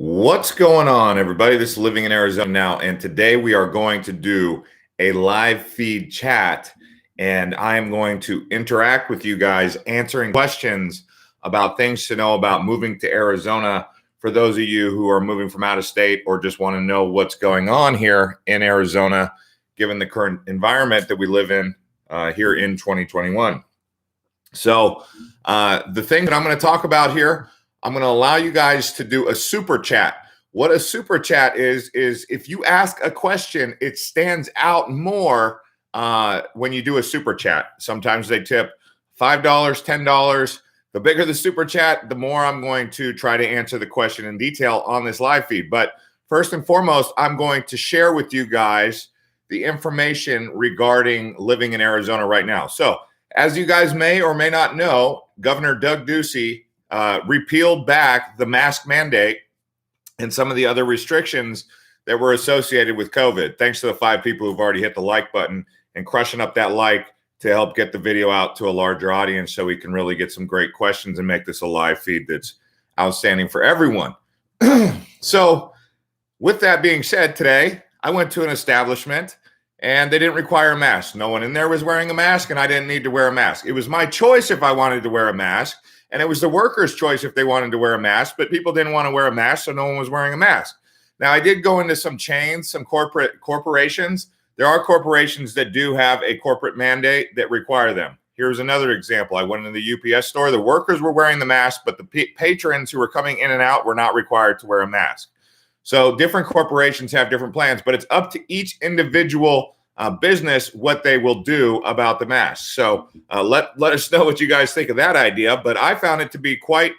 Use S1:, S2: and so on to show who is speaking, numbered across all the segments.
S1: What's going on, everybody? This is Living in Arizona Now, and today we are going to do a live feed chat, and I am going to interact with you guys, answering questions about things to know about moving to Arizona for those of you who are moving from out of state or just want to know what's going on here in Arizona, given the current environment that we live in here in 2021. So the thing that I'm going to talk about here, I'm going to allow you guys to do a super chat. What a super chat is if you ask a question, it stands out more when you do a super chat. Sometimes they tip $5, $10. The bigger the super chat, the more I'm going to try to answer the question in detail on this live feed. But first and foremost, I'm going to share with you guys the information regarding living in Arizona right now. So as you guys may or may not know, Governor Doug Ducey repealed back the mask mandate and some of the other restrictions that were associated with COVID. Thanks to the 5 people who've already hit the like button and crushing up that like to help get the video out to a larger audience so we can really get some great questions and make this a live feed that's outstanding for everyone. So with that being said, today I went to an establishment and they didn't require a mask. No one in there was wearing a mask, and I didn't need to wear a mask. It was my choice if I wanted to wear a mask, and it was the workers' choice if they wanted to wear a mask, but people didn't want to wear a mask, so no one was wearing a mask. Now, I did go into some chains, some corporations. There are corporations that do have a corporate mandate that require them. Here's another example. I went into the UPS store. The workers were wearing the mask, but the patrons who were coming in and out were not required to wear a mask. So different corporations have different plans, but it's up to each individual business what they will do about the mask. So let us know what you guys think of that idea. But I found it to be quite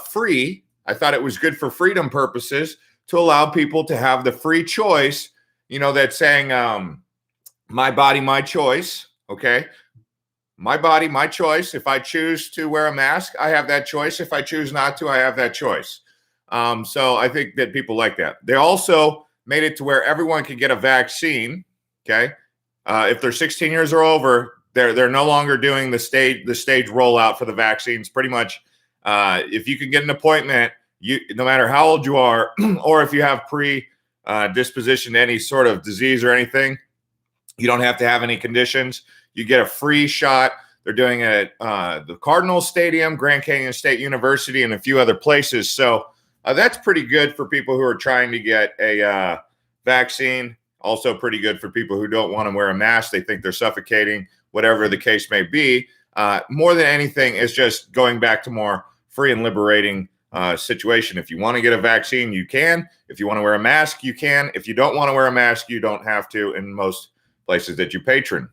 S1: free. I thought it was good for freedom purposes to allow people to have the free choice. You know, that saying, my body, my choice. Okay. My body, my choice. If I choose to wear a mask, I have that choice. If I choose not to, I have that choice. So I think that people like that. They also made it to where everyone can get a vaccine. Okay. If they're 16 years or over, they're no longer doing the stage rollout for the vaccines. Pretty much, if you can get an appointment, no matter how old you are, or if you have predisposition to any sort of disease or anything, you don't have to have any conditions. You get a free shot. They're doing it at the Cardinals Stadium, Grand Canyon State University, and a few other places. So that's pretty good for people who are trying to get a vaccine. Also pretty good for people who don't want to wear a mask. They think they're suffocating, whatever the case may be. More than anything, is just going back to more free and liberating situation. If you want to get a vaccine, you can. If you want to wear a mask, you can. If you don't want to wear a mask, you don't have to in most places that you patron.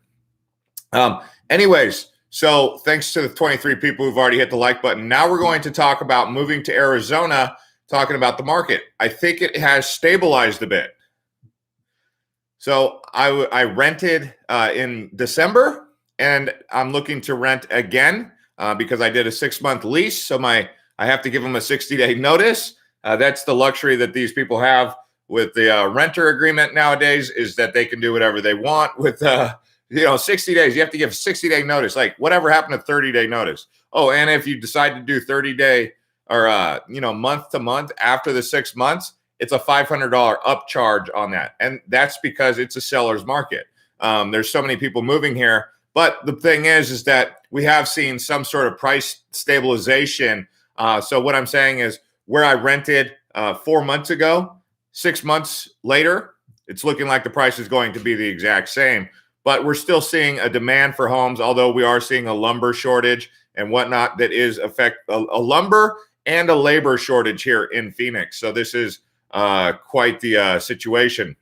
S1: Anyways, so thanks to the 23 people who've already hit the like button. Now we're going to talk about moving to Arizona, talking about the market. I think it has stabilized a bit. So I rented in December, and I'm looking to rent again because I did a 6-month lease. So I have to give them a 60-day notice. That's the luxury that these people have with the renter agreement nowadays, is that they can do whatever they want with 60 days. You have to give 60-day notice. Like, whatever happened to 30-day notice? Oh, and if you decide to do 30-day or month to month after the 6 months, it's a $500 upcharge on that. And that's because it's a seller's market. There's so many people moving here. But the thing is that we have seen some sort of price stabilization. So what I'm saying is, where I rented 4 months ago, 6 months later, it's looking like the price is going to be the exact same. But we're still seeing a demand for homes, although we are seeing a lumber shortage and whatnot that is a lumber and a labor shortage here in Phoenix. So this is quite the situation.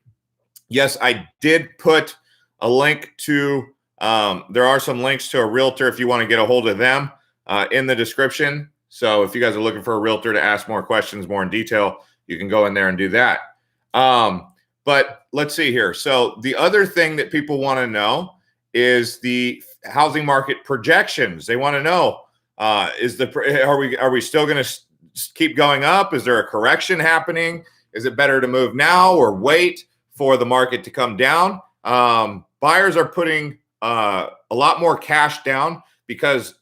S1: Yes, I did put a link to, there are some links to a realtor if you want to get a hold of them in the description. So if you guys are looking for a realtor to ask more questions, more in detail, you can go in there and do that. But let's see here. So the other thing that people want to know is the housing market projections. They want to know, are we still going to keep going up? Is there a correction happening? Is it better to move now or wait for the market to come down? Buyers are putting a lot more cash down because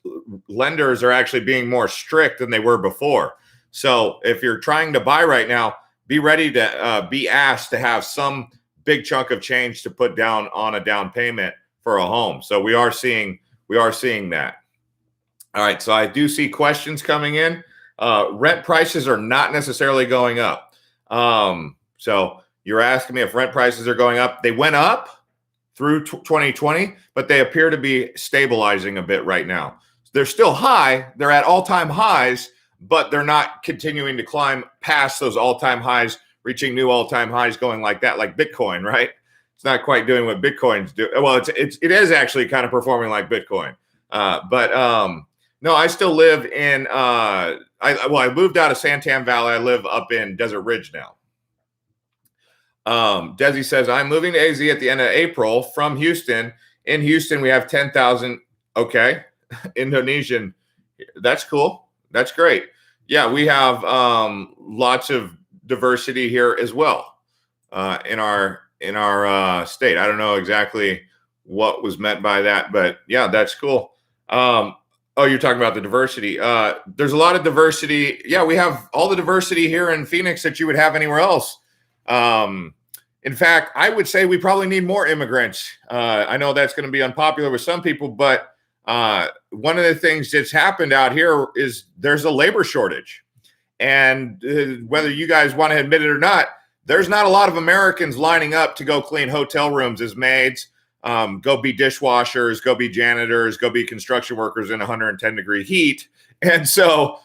S1: lenders are actually being more strict than they were before. So if you're trying to buy right now, be ready to be asked to have some big chunk of change to put down on a down payment for a home. So we are seeing that. All right, so I do see questions coming in. Rent prices are not necessarily going up. So you're asking me if rent prices are going up. They went up through 2020, but they appear to be stabilizing a bit right now. They're still high. They're at all-time highs, but they're not continuing to climb past those all-time highs, reaching new all-time highs, going like that, like Bitcoin, right? It's not quite doing what Bitcoin's do. Well, it is actually kind of performing like Bitcoin. No, I still live in I moved out of Santan Valley. I live up in Desert Ridge now. Desi says, I'm moving to AZ at the end of April from Houston. In Houston, we have 10,000. Okay. Indonesian. That's cool. That's great. Yeah, we have lots of diversity here as well in our state. I don't know exactly what was meant by that, but yeah, that's cool. Oh, you're talking about the diversity. There's a lot of diversity. Yeah, we have all the diversity here in Phoenix that you would have anywhere else. In fact, I would say we probably need more immigrants. I know that's going to be unpopular with some people, but one of the things that's happened out here is there's a labor shortage. And whether you guys want to admit it or not, there's not a lot of Americans lining up to go clean hotel rooms as maids, go be dishwashers, go be janitors, go be construction workers in 110-degree heat. And so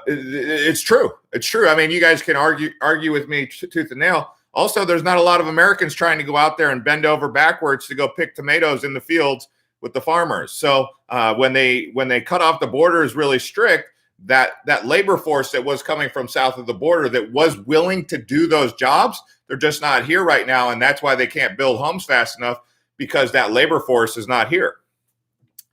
S1: it's true. It's true. I mean, you guys can argue with me tooth and nail. Also, there's not a lot of Americans trying to go out there and bend over backwards to go pick tomatoes in the fields with the farmers. So when they cut off the borders really strict, that labor force that was coming from south of the border that was willing to do those jobs, they're just not here right now. And that's why they can't build homes fast enough, because that labor force is not here.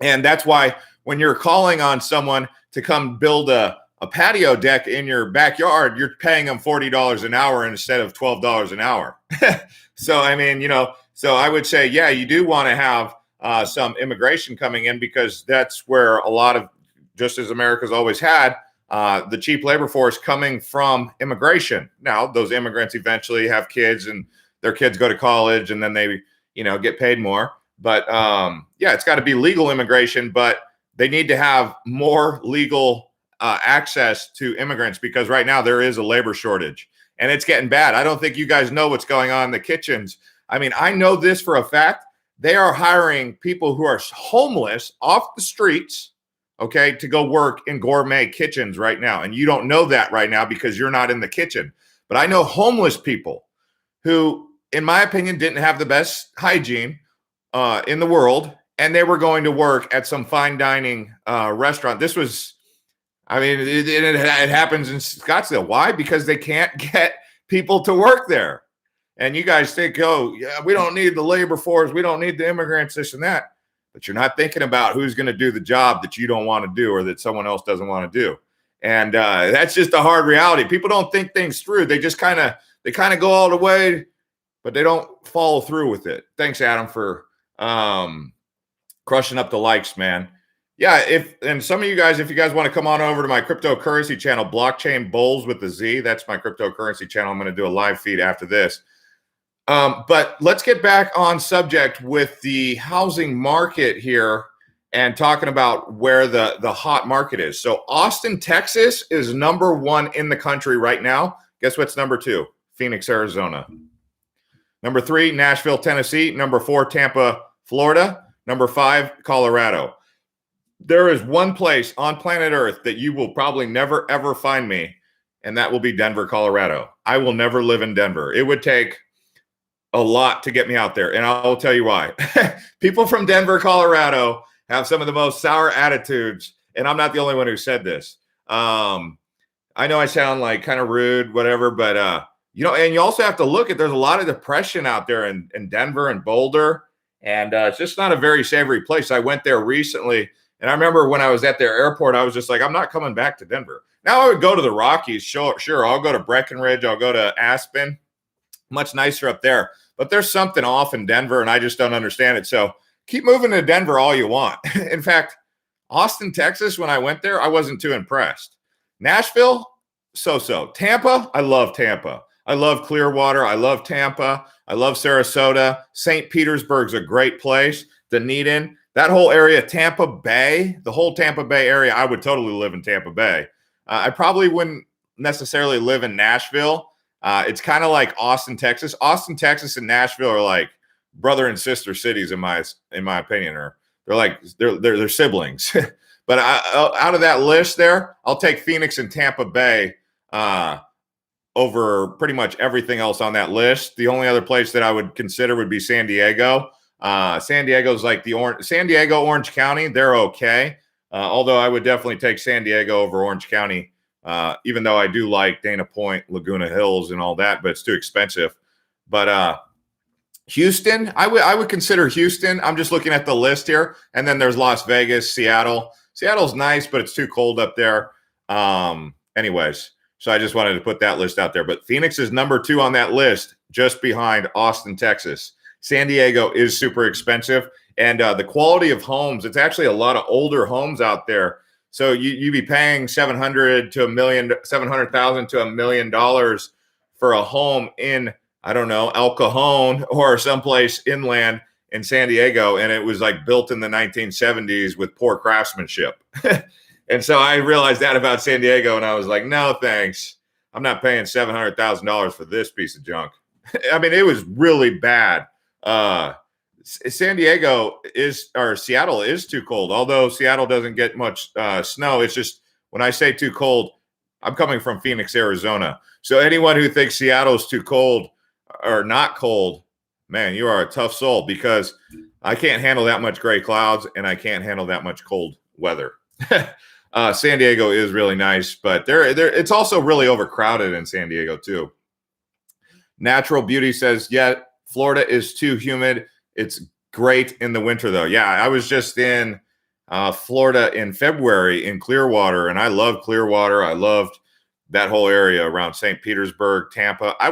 S1: And that's why when you're calling on someone to come build a patio deck in your backyard, you're paying them $40 an hour instead of $12 an hour. So, I mean, so I would say, yeah, you do want to have some immigration coming in, because that's where a lot of, just as America's always had, the cheap labor force coming from immigration. Now, those immigrants eventually have kids and their kids go to college and then they, get paid more. But yeah, it's got to be legal immigration, but they need to have more legal access to immigrants, because right now there is a labor shortage and it's getting bad. I don't think you guys know what's going on in the kitchens. I mean, I know this for a fact. They are hiring people who are homeless off the streets, okay, to go work in gourmet kitchens right now. And you don't know that right now because you're not in the kitchen. But I know homeless people who, in my opinion, didn't have the best hygiene in the world, and they were going to work at some fine dining restaurant. This was, I mean, it happens in Scottsdale. Why? Because they can't get people to work there. And you guys think, oh, yeah, we don't need the labor force, we don't need the immigrants, this and that. But you're not thinking about who's going to do the job that you don't want to do or that someone else doesn't want to do. And that's just a hard reality. People don't think things through. They just kind of go all the way, but they don't follow through with it. Thanks, Adam, for crushing up the likes, man. Yeah, and some of you guys, if you guys want to come on over to my cryptocurrency channel, Blockchain Bulls with the Z, that's my cryptocurrency channel. I'm going to do a live feed after this. But let's get back on subject with the housing market here and talking about where the hot market is. So Austin, Texas is number 1 in the country right now. Guess what's number 2? Phoenix, Arizona. Number 3, Nashville, Tennessee. Number 4, Tampa, Florida. Number 5, Colorado. There is one place on planet Earth that you will probably never, ever find me, and that will be Denver, Colorado. I will never live in Denver. It would take a lot to get me out there, and I'll tell you why. People from Denver, Colorado have some of the most sour attitudes, and I'm not the only one who said this. I know I sound like kind of rude, whatever, but and you also have to look at, there's a lot of depression out there in Denver and Boulder, and it's just not a very savory place. I went there recently, and I remember when I was at their airport, I was just like, I'm not coming back to Denver. Now I would go to the Rockies, sure. I'll go to Breckenridge, I'll go to Aspen, much nicer up there. But there's something off in Denver, and I just don't understand it. So keep moving to Denver all you want. In fact, Austin, Texas, when I went there, I wasn't too impressed. Nashville, so. Tampa, I love Tampa. I love Clearwater. I love Tampa. I love Sarasota. St. Petersburg's a great place. Dunedin, that whole area, Tampa Bay, the whole Tampa Bay area, I would totally live in Tampa Bay. I probably wouldn't necessarily live in Nashville. It's kind of like Austin, Texas. Austin, Texas, and Nashville are like brother and sister cities in my opinion, or they're siblings. But out of that list there, I'll take Phoenix and Tampa Bay over pretty much everything else on that list. The only other place that I would consider would be San Diego. San Diego's like San Diego, Orange County. They're okay. Although I would definitely take San Diego over Orange County, even though I do like Dana Point, Laguna Hills, and all that, but it's too expensive. But Houston, I would consider Houston. I'm just looking at the list here, and then there's Las Vegas, Seattle. Seattle's nice, but it's too cold up there. Anyways, so I just wanted to put that list out there. But Phoenix is number 2 on that list, just behind Austin, Texas. San Diego is super expensive, and the quality of homes, it's actually a lot of older homes out there. So you be paying $700,000 to $1 million for a home in, I don't know, El Cajon or someplace inland in San Diego, and it was like built in the 1970s with poor craftsmanship. And so I realized that about San Diego, and I was like, no, thanks. I'm not paying $700,000 for this piece of junk. I mean, it was really bad. San Diego Seattle is too cold, although Seattle doesn't get much snow. It's just, when I say too cold, I'm coming from Phoenix, Arizona. So anyone who thinks Seattle is too cold or not cold, man, you are a tough soul, because I can't handle that much gray clouds and I can't handle that much cold weather. San Diego is really nice, but it's also really overcrowded in San Diego too. Natural Beauty says, yeah, Florida is too humid. It's great in the winter though. Yeah, I was just in Florida in February in Clearwater, and I loved Clearwater. I loved that whole area around St. Petersburg, Tampa. I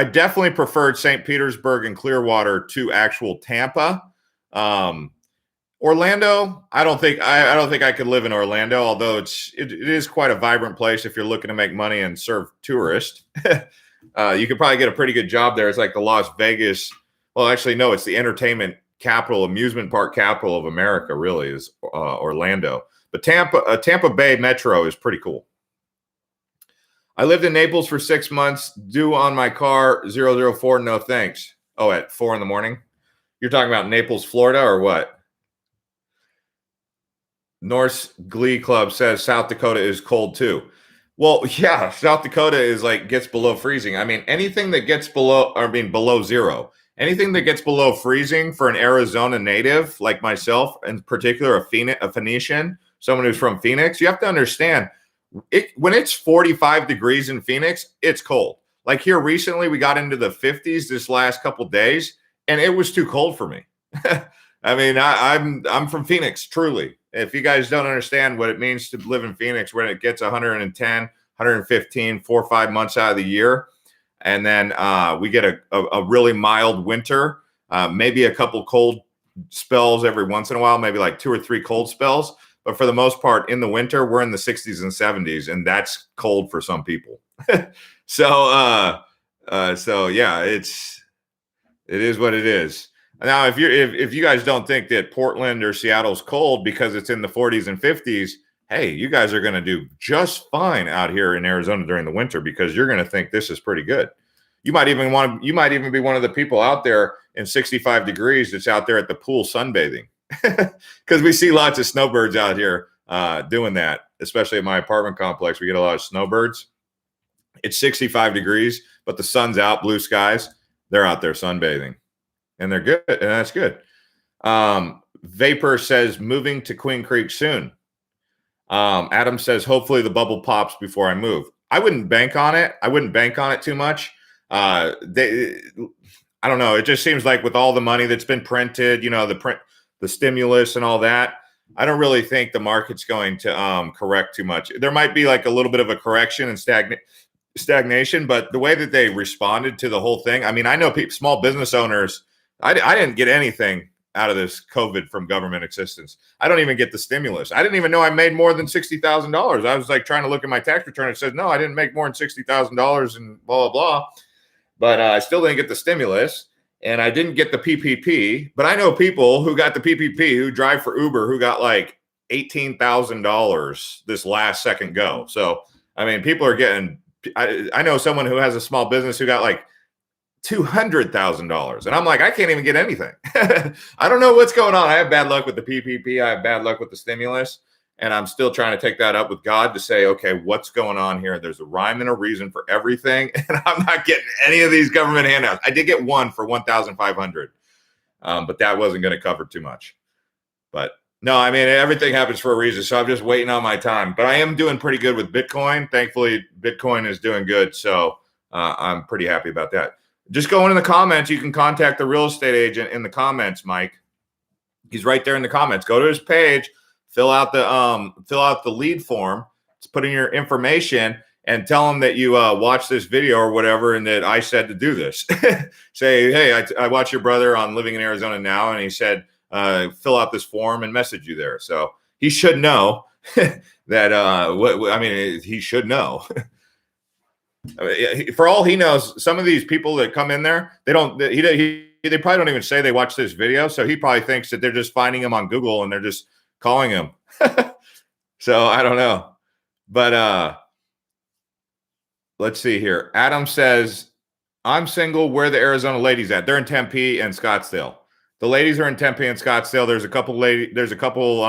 S1: definitely preferred St. Petersburg and Clearwater to actual Tampa. Orlando, I don't think I could live in Orlando, although it is quite a vibrant place if you're looking to make money and serve tourists. You could probably get a pretty good job there. It's like the Las Vegas. Well, actually, no, it's the entertainment capital, amusement park capital of America, really, is Orlando. But Tampa Bay Metro is pretty cool. I lived in Naples for 6 months. Due on my car, 004, no thanks. Oh, at 4 a.m? You're talking about Naples, Florida, or what? Norse Glee Club says South Dakota is cold too. Well, yeah, South Dakota is gets below freezing. I mean, anything that gets below zero, anything that gets below freezing for an Arizona native like myself, in particular a Phoenician, someone who's from Phoenix, you have to understand, when it's 45 degrees in Phoenix, it's cold. Like here recently, we got into the 50s this last couple days, and it was too cold for me. I mean, I'm from Phoenix, truly. If you guys don't understand what it means to live in Phoenix, when it gets 110, 115, 4 or 5 months out of the year, and then we get a really mild winter, maybe a couple cold spells every once in a while, maybe like 2 or 3 cold spells. But for the most part, in the winter, we're in the 60s and 70s, and that's cold for some people. So yeah, it is what it is. Now, if you guys don't think that Portland or Seattle's cold because it's in the 40s and 50s, hey, you guys are going to do just fine out here in Arizona during the winter, because you're going to think this is pretty good. You might even be one of the people out there in 65 degrees that's out there at the pool sunbathing, because we see lots of snowbirds out here doing that, especially at my apartment complex. We get a lot of snowbirds. It's 65 degrees, but the sun's out, blue skies. They're out there sunbathing. And they're good, and that's good. Vapor says moving to Queen Creek soon. Adam says hopefully the bubble pops before I move. I wouldn't bank on it. I wouldn't bank on it too much. I don't know. It just seems like with all the money that's been printed, the stimulus and all that, I don't really think the market's going to correct too much. There might be like a little bit of a correction and stagnation, but the way that they responded to the whole thing, I mean, I know small business owners. I didn't get anything out of this COVID from government assistance. I don't even get the stimulus. I didn't even know I made more than $60,000. I was like trying to look at my tax return. It says, no, I didn't make more than $60,000 and blah, blah, blah. But I still didn't get the stimulus, and I didn't get the PPP. But I know people who got the PPP who drive for Uber who got like $18,000 this last second go. So, I mean, people are getting, I know someone who has a small business who got like $200,000. And I'm like, I can't even get anything. I don't know what's going on. I have bad luck with the PPP. I have bad luck with the stimulus. And I'm still trying to take that up with God to say, okay, what's going on here? There's a rhyme and a reason for everything. And I'm not getting any of these government handouts. I did get one for $1,500, but that wasn't going to cover too much. But no, I mean, everything happens for a reason. So I'm just waiting on my time. But I am doing pretty good with Bitcoin. Thankfully, Bitcoin is doing good. So I'm pretty happy about that. Just go in the comments. You can contact the real estate agent in the comments, Mike. He's right there in the comments. Go to his page. Fill out the lead form. Just put in your information and tell them that you watched this video or whatever, and that I said to do this. Say, hey, I watched your brother on Living in Arizona Now, and he said fill out this form and message you there. So he should know that. He should know. For all he knows, some of these people that come in there, they probably don't even say they watch this video. So he probably thinks that they're just finding him on Google and they're just calling him. So I don't know. But let's see here. Adam says, I'm single. Where the Arizona ladies at? They're in Tempe and Scottsdale. The ladies are in Tempe and Scottsdale. There's a couple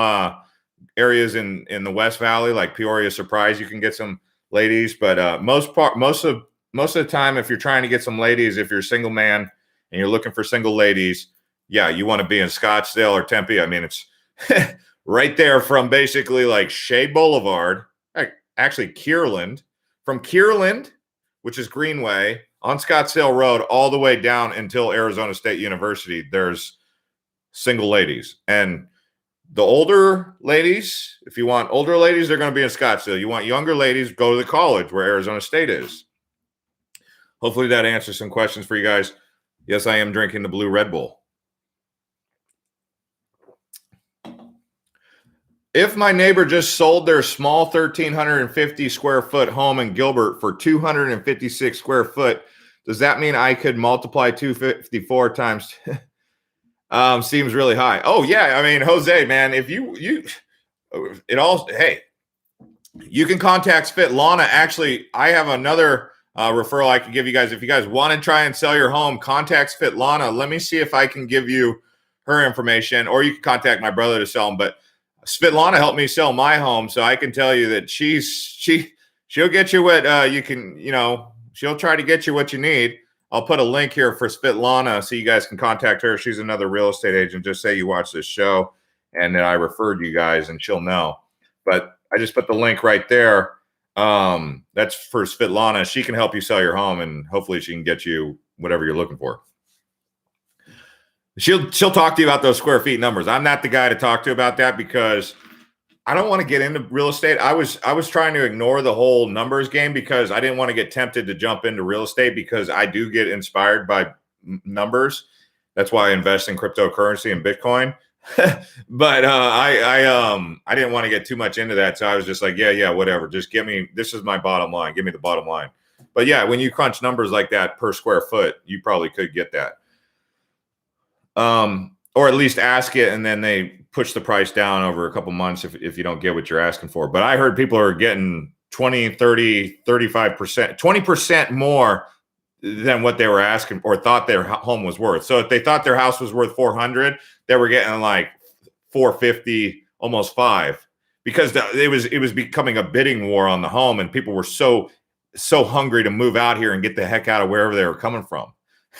S1: areas in the West Valley, like Peoria, Surprise. You can get some ladies, but most of the time, if you're trying to get some ladies, if you're a single man and you're looking for single ladies, yeah, you want to be in Scottsdale or Tempe. I mean, it's right there from basically like Shea Boulevard, actually Kierland, from Kierland, which is Greenway, on Scottsdale Road, all the way down until Arizona State University. There's single ladies. And the older ladies, if you want older ladies, they're going to be in Scottsdale. You want younger ladies, go to the college where Arizona State is. Hopefully that answers some questions for you guys. Yes, I am drinking the blue Red Bull. If my neighbor just sold their small 1,350 square foot home in Gilbert for 256 square foot, does that mean I could multiply 254 times? Seems really high. Oh yeah. I mean, Jose, man, if you can contact Svetlana. Actually, I have another referral I can give you guys. If you guys want to try and sell your home, contact Svetlana. Let me see if I can give you her information, or you can contact my brother to sell them. But Svetlana helped me sell my home, so I can tell you that she'll get you what you can, she'll try to get you what you need. I'll put a link here for Svetlana so you guys can contact her. She's another real estate agent. Just say you watch this show and that I referred you guys, and she'll know. But I just put the link right there. That's for Svetlana. She can help you sell your home, and hopefully she can get you whatever you're looking for. She'll talk to you about those square feet numbers. I'm not the guy to talk to about that because I don't want to get into real estate. I was trying to ignore the whole numbers game because I didn't want to get tempted to jump into real estate, because I do get inspired by numbers. That's why I invest in cryptocurrency and Bitcoin. But I didn't want to get too much into that. So I was just like, yeah, whatever. Just this is my bottom line. Give me the bottom line. But yeah, when you crunch numbers like that per square foot, you probably could get that. Or at least ask it, and then they push the price down over a couple months if you don't get what you're asking for. But I heard people are getting 20, 30, 35%, 20% more than what they were asking or thought their home was worth. So if they thought their house was worth 400, they were getting like 450, almost 5, because it was becoming a bidding war on the home, and people were so hungry to move out here and get the heck out of wherever they were coming from.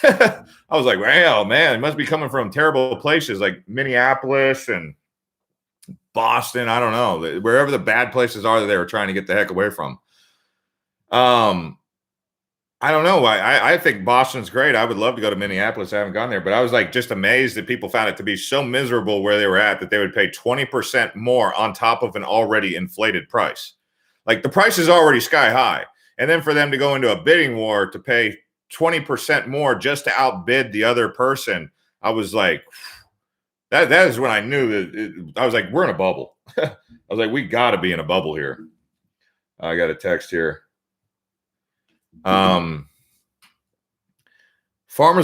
S1: I was like, wow, man, it must be coming from terrible places like Minneapolis and Boston. I don't know, wherever the bad places are that they were trying to get the heck away from. I don't know why. I think Boston's great. I would love to go to Minneapolis. I haven't gone there, but I was like just amazed that people found it to be so miserable where they were at that they would pay 20% more on top of an already inflated price. Like the price is already sky high. And then for them to go into a bidding war to pay 20% more just to outbid the other person, I was like, That is when I knew that I was like, we're in a bubble. I was like, we got to be in a bubble here. I got a text here. Farmer's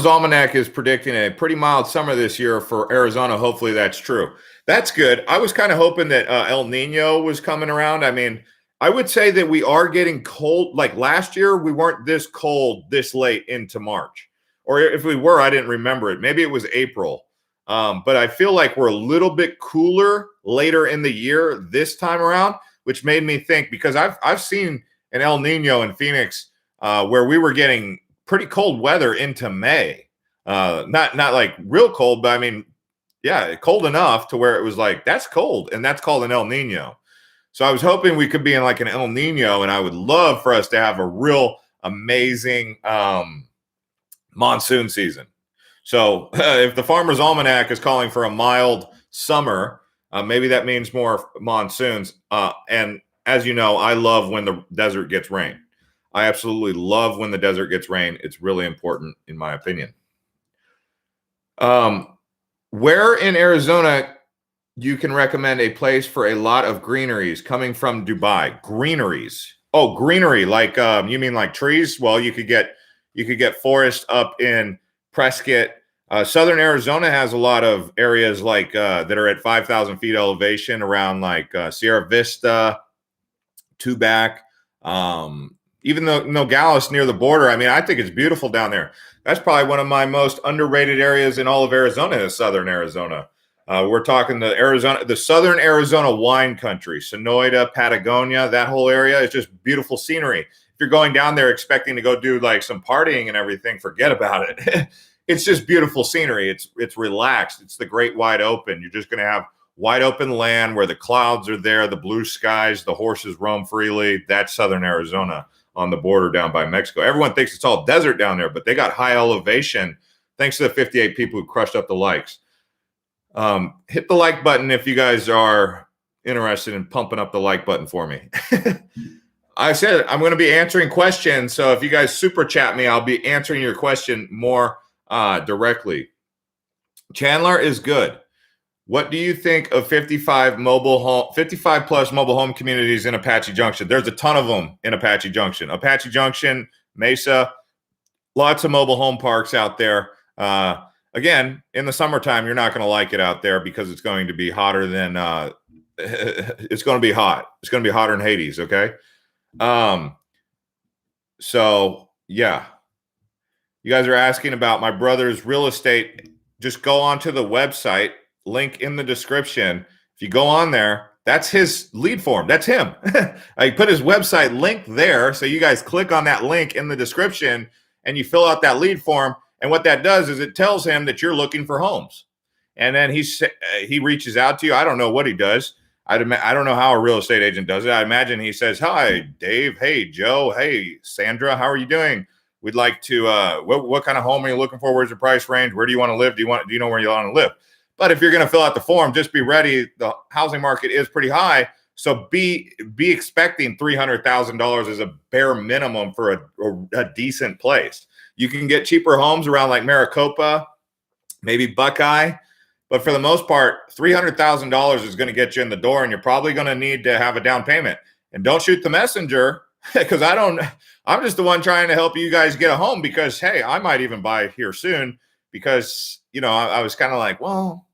S1: Almanac is predicting a pretty mild summer this year for Arizona. Hopefully that's true. That's good. I was kind of hoping that El Nino was coming around. I mean, I would say that we are getting cold. Like last year, we weren't this cold this late into March. Or if we were, I didn't remember it. Maybe it was April. But I feel like we're a little bit cooler later in the year this time around, which made me think, because I've seen an El Nino in Phoenix where we were getting pretty cold weather into May. Not like real cold, but I mean, yeah, cold enough to where it was like, that's cold, and that's called an El Nino. So I was hoping we could be in like an El Nino, and I would love for us to have a real amazing monsoon season. So if the Farmer's Almanac is calling for a mild summer, maybe that means more monsoons. And as you know, I love when the desert gets rain. I absolutely love when the desert gets rain. It's really important, in my opinion. Where in Arizona you can recommend a place for a lot of greeneries? Coming from Dubai. Greeneries. Oh, greenery, like you mean like trees? Well, you could get forest up in Prescott. Southern Arizona has a lot of areas like that are at 5,000 feet elevation around like Sierra Vista, Tubac, even though Nogales near the border. I mean, I think it's beautiful down there. That's probably one of my most underrated areas in all of Arizona is Southern Arizona. We're talking the Southern Arizona wine country, Sonoita, Patagonia, that whole area is just beautiful scenery. If you're going down there expecting to go do like some partying and everything, forget about it. It's just beautiful scenery. It's relaxed. It's the great wide open. You're just going to have wide open land where the clouds are there, the blue skies, the horses roam freely. That's Southern Arizona on the border down by Mexico. Everyone thinks it's all desert down there, but they got high elevation thanks to the 58 people who crushed up the likes. Hit the like button if you guys are interested in pumping up the like button for me. I said I'm going to be answering questions, so if you guys super chat me, I'll be answering your question more directly. Chandler is good. What do you think of 55 plus mobile home communities in Apache Junction? There's a ton of them in Apache Junction. Apache Junction, Mesa, lots of mobile home parks out there. Again, in the summertime, you're not going to like it out there because it's going to be hotter than it's going to be hot. It's going to be hotter than Hades. Okay. So yeah, you guys are asking about my brother's real estate. Just go onto the website, link in the description. If you go on there, that's his lead form. That's him. I put his website link there. So you guys click on that link in the description and you fill out that lead form. And what that does is it tells him that you're looking for homes. And then he reaches out to you. I don't know what he does. I don't know how a real estate agent does it. I imagine he says, "Hi, Dave. Hey, Joe. Hey, Sandra. How are you doing? We'd like to, what kind of home are you looking for? Where's the price range? Where do you want to live? Do you know where you want to live?" But if you're going to fill out the form, just be ready. The housing market is pretty high. So be expecting $300,000 as a bare minimum for a decent place. You can get cheaper homes around like Maricopa, maybe Buckeye. But for the most part, $300,000 is going to get you in the door, and you're probably going to need to have a down payment. And don't shoot the messenger, because I'm just the one trying to help you guys get a home because, hey, I might even buy here soon because, I was kind of like, well,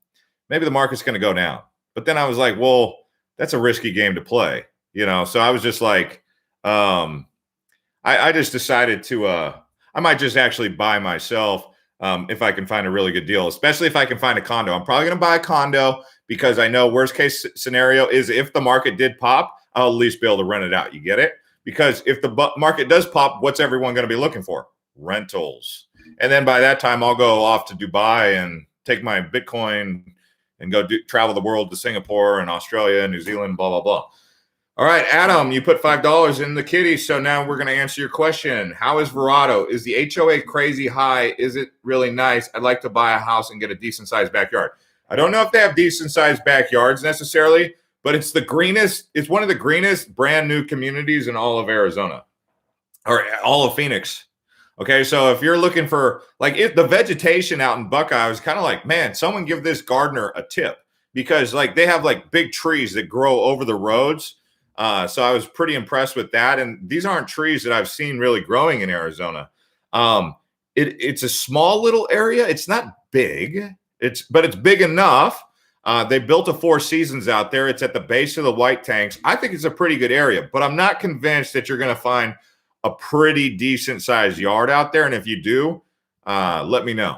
S1: maybe the market's going to go down. But then I was like, well, that's a risky game to play, So I was just like, I just decided to, I might just actually buy myself if I can find a really good deal, especially if I can find a condo. I'm probably going to buy a condo because I know worst case scenario is if the market did pop, I'll at least be able to rent it out. You get it? Because if the market does pop, what's everyone going to be looking for? Rentals. And then by that time, I'll go off to Dubai and take my Bitcoin and go travel the world to Singapore and Australia and New Zealand, blah, blah, blah. All right, Adam, you put $5 in the kitty, so now we're going to answer your question. How is Verrado? Is the HOA crazy high? Is it really nice? I'd like to buy a house and get a decent-sized backyard. I don't know if they have decent-sized backyards necessarily, but it's the greenest. It's one of the greenest brand-new communities in all of Arizona, or all of Phoenix. Okay, so if you're looking for like the vegetation out in Buckeye, I was kind of like, man, someone give this gardener a tip because like they have like big trees that grow over the roads. So I was pretty impressed with that. And these aren't trees that I've seen really growing in Arizona. Um, it's a small little area. It's not big. But it's big enough. They built a Four Seasons out there. It's at the base of the White Tanks. I think it's a pretty good area, but I'm not convinced that you're going to find a pretty decent sized yard out there. And if you do, let me know.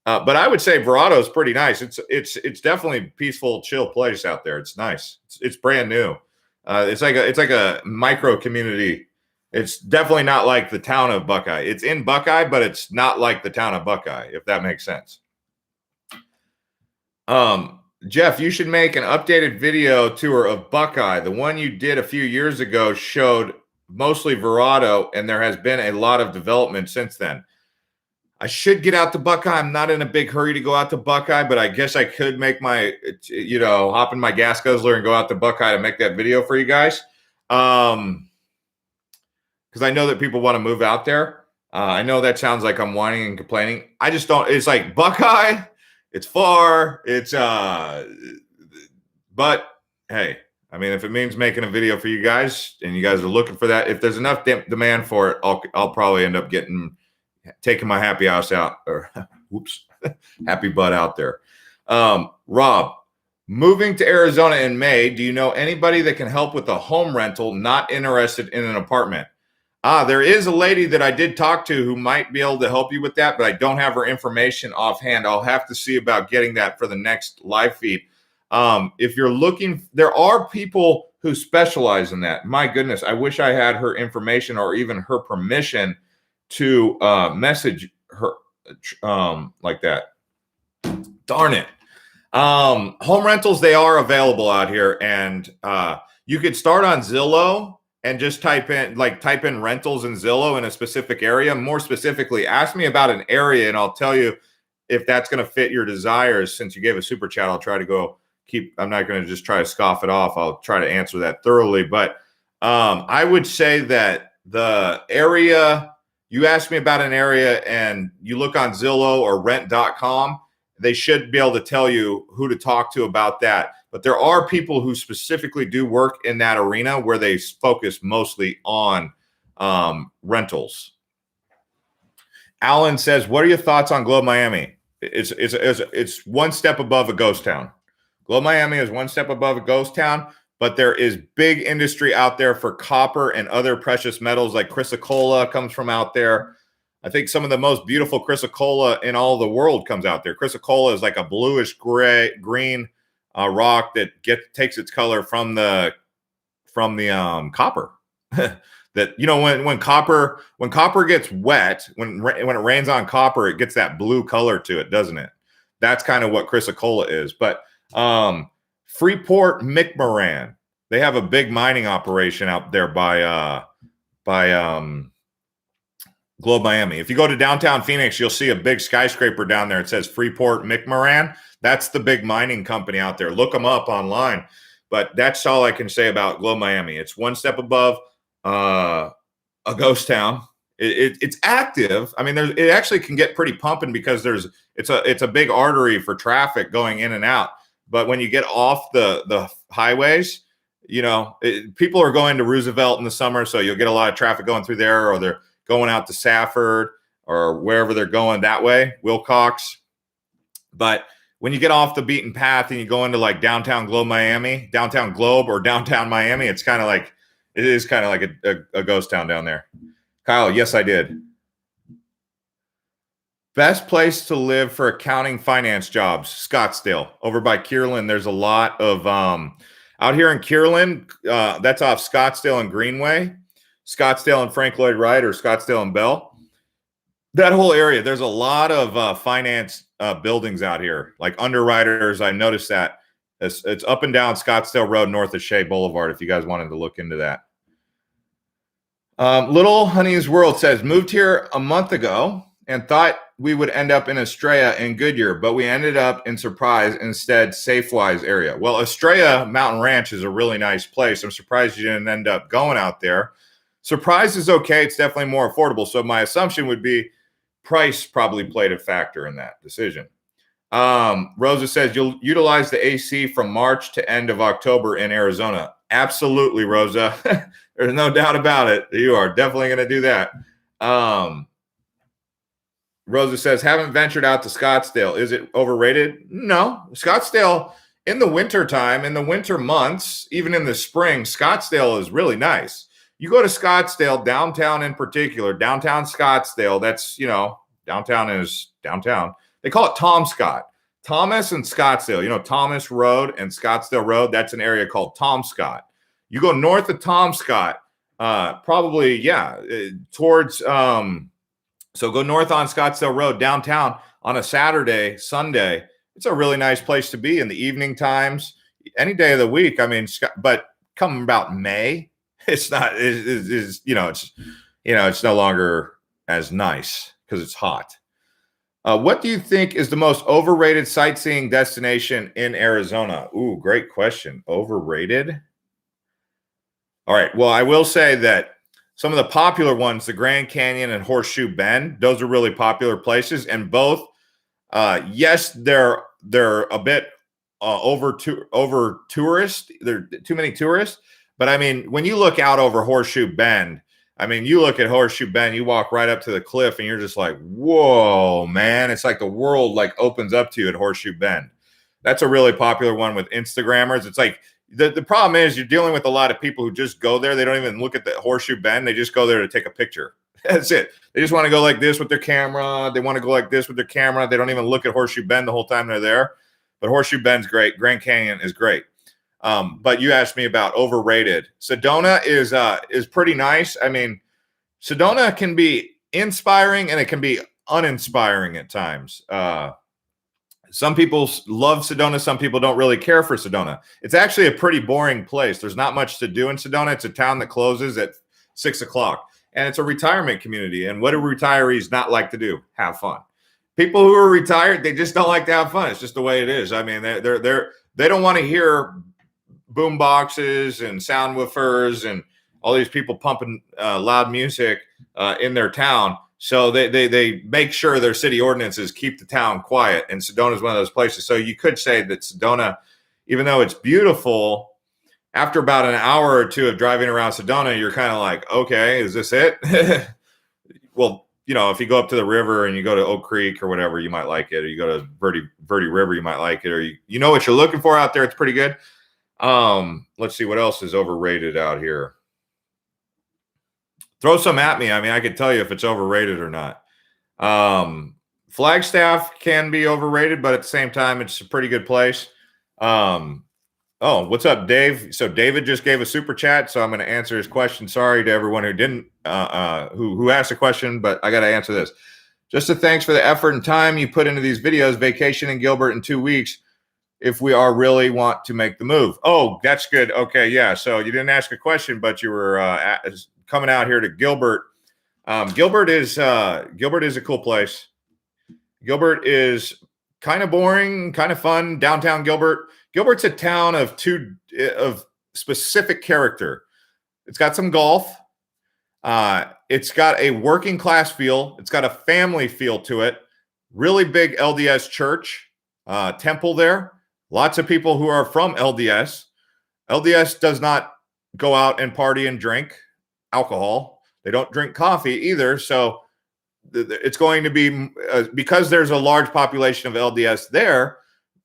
S1: But I would say Verrado is pretty nice. It's definitely a peaceful, chill place out there. It's nice. It's brand new. It's like a micro community. It's definitely not like the town of Buckeye. It's in Buckeye, but it's not like the town of Buckeye, if that makes sense. Jeff, you should make an updated video tour of Buckeye. The one you did a few years ago showed mostly Verrado, and there has been a lot of development since then. I should get out to Buckeye. I'm not in a big hurry to go out to Buckeye, but I guess I could make my, hop in my gas guzzler and go out to Buckeye to make that video for you guys. Because I know that people want to move out there. I know that sounds like I'm whining and complaining. I just don't. It's like Buckeye. It's far. But hey, I mean, if it means making a video for you guys and you guys are looking for that, if there's enough demand for it, I'll probably end up taking my happy house out or happy butt out there. Rob, moving to Arizona in May, do you know anybody that can help with a home rental, not interested in an apartment? There is a lady that I did talk to who might be able to help you with that, but I don't have her information offhand. I'll have to see about getting that for the next live feed. If you're looking, there are people who specialize in that. My goodness, I wish I had her information or even her permission to message her like that. Darn it. Home rentals, they are available out here, and you could start on Zillow and just type in rentals in Zillow in a specific area. More specifically, ask me about an area and I'll tell you if that's going to fit your desires. Since you gave a super chat, I'll try to I'm not going to just try to scoff it off. I'll try to answer that thoroughly. But I would say that the area, you asked me about an area and you look on Zillow or rent.com, they should be able to tell you who to talk to about that. But there are people who specifically do work in that arena where they focus mostly on rentals. Alan says, what are your thoughts on Globe Miami? It's one step above a ghost town. Globe Miami is one step above a ghost town, but there is big industry out there for copper and other precious metals, like chrysocolla comes from out there. I think some of the most beautiful chrysocolla in all the world comes out there. Chrysocolla is like a bluish green rock that takes its color from the copper. That when copper gets wet, when it rains on copper, it gets that blue color to it, doesn't it? That's kind of what chrysocolla is. But Freeport McMoran, they have a big mining operation out there by Globe Miami. If you go to downtown Phoenix, you'll see a big skyscraper down there. It says Freeport McMoran. That's the big mining company out there. Look them up online. But that's all I can say about Globe Miami. It's one step above a ghost town. It's active. I mean, it actually can get pretty pumping because it's a big artery for traffic going in and out. But when you get off the highways, people are going to Roosevelt in the summer, so you'll get a lot of traffic going through there, or they're going out to Safford or wherever they're going that way, Wilcox. But when you get off the beaten path and you go into like downtown Globe, or downtown Miami, it is kind of like a ghost town down there. Kyle, yes, I did. Best place to live for accounting finance jobs, Scottsdale. Over by Kierland, there's a lot of out here in Kierland, that's off Scottsdale and Greenway. Scottsdale and Frank Lloyd Wright, or Scottsdale and Bell. That whole area, there's a lot of finance buildings out here, like underwriters. I noticed that. It's up and down Scottsdale Road north of Shea Boulevard, if you guys wanted to look into that. Little Honey's World says, moved here a month ago and thought we would end up in Estrella and Goodyear, but we ended up in Surprise instead, Safewise area. Well, Estrella Mountain Ranch is a really nice place. I'm surprised you didn't end up going out there. Surprise is okay. It's definitely more affordable. So my assumption would be price probably played a factor in that decision. Rosa says you'll utilize the AC from March to end of October in Arizona. Absolutely, Rosa. There's no doubt about it. You are definitely going to do that. Rosa says, haven't ventured out to Scottsdale. Is it overrated? No. Scottsdale in the wintertime, in the winter months, even in the spring, Scottsdale is really nice. You go to Scottsdale, downtown in particular, downtown Scottsdale, that's, downtown is downtown. They call it Tom Scott. Thomas and Scottsdale, Thomas Road and Scottsdale Road, that's an area called Tom Scott. You go north of Tom Scott, probably, towards, so go north on Scottsdale Road, downtown on a Saturday, Sunday. It's a really nice place to be in the evening times, any day of the week. I mean, but come about May, it's not, it's no longer as nice because it's hot. What do you think is the most overrated sightseeing destination in Arizona? Ooh, great question. Overrated? All right. Well, I will say that some of the popular ones, the Grand Canyon and Horseshoe Bend, those are really popular places. And both, yes, they're a bit over tourist. There are too many tourists. But I mean, when you look out over Horseshoe Bend, you look at Horseshoe Bend, you walk right up to the cliff and you're just like, whoa, man. It's like the world opens up to you at Horseshoe Bend. That's a really popular one with Instagrammers. It's like the problem is you're dealing with a lot of people who just go there. They don't even look at the Horseshoe Bend. They just go there to take a picture. That's it. They just want to go like this with their camera. They want to go like this with their camera. They don't even look at Horseshoe Bend the whole time they're there. But Horseshoe Bend's great. Grand Canyon is great. But you asked me about overrated. Sedona is pretty nice. I mean, Sedona can be inspiring and it can be uninspiring at times. Some people love Sedona. Some people don't really care for Sedona. It's actually a pretty boring place. There's not much to do in Sedona. It's a town that closes at 6 o'clock. And it's a retirement community. And what do retirees not like to do? Have fun. People who are retired, they just don't like to have fun. It's just the way it is. I mean, they don't want to hear boom boxes and sound woofers and all these people pumping loud music in their town. So they make sure their city ordinances keep the town quiet. And Sedona is one of those places. So you could say that Sedona, even though it's beautiful, after about an hour or two of driving around Sedona, you're kind of like, okay, is this it? Well, if you go up to the river and you go to Oak Creek or whatever, you might like it. Or you go to Verde River, you might like it. Or you know what you're looking for out there. It's pretty good. Let's see what else is overrated out here. Throw some at me. I mean, I could tell you if it's overrated or not. Flagstaff can be overrated, but at the same time, it's a pretty good place. Oh, what's up, Dave? So David just gave a super chat, so I'm going to answer his question. Sorry to everyone who didn't, who asked a question, but I got to answer this. Just a thanks for the effort and time you put into these videos. Vacation in Gilbert in 2 weeks if we are really want to make the move. Oh, that's good. Okay, yeah. So you didn't ask a question, but you were coming out here to Gilbert. Gilbert is a cool place. Gilbert is kind of boring, kind of fun. Downtown Gilbert. Gilbert's a town of specific character. It's got some golf. It's got a working class feel. It's got a family feel to it. Really big LDS church, temple there. Lots of people who are from LDS. LDS does not go out and party and drink alcohol. They don't drink coffee either. So it's going to be, because there's a large population of LDS there,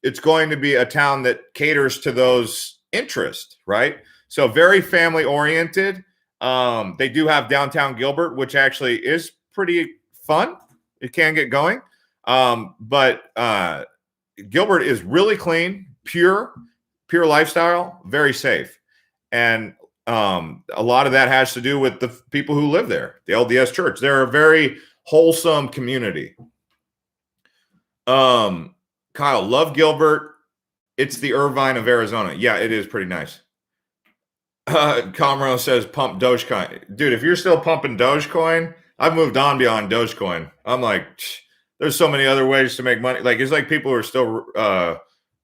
S1: it's going to be a town that caters to those interests, right? So very family oriented. They do have downtown Gilbert, which actually is pretty fun. It can get going. But Gilbert is really clean, pure lifestyle, very safe. And a lot of that has to do with the people who live there, the LDS church. They're a very wholesome community. Kyle, love Gilbert. It's the Irvine of Arizona. Yeah, it is pretty nice. Comro says pump Dogecoin. Dude, if you're still pumping Dogecoin, I've moved on beyond Dogecoin. I'm like, there's so many other ways to make money. Like, it's like people are still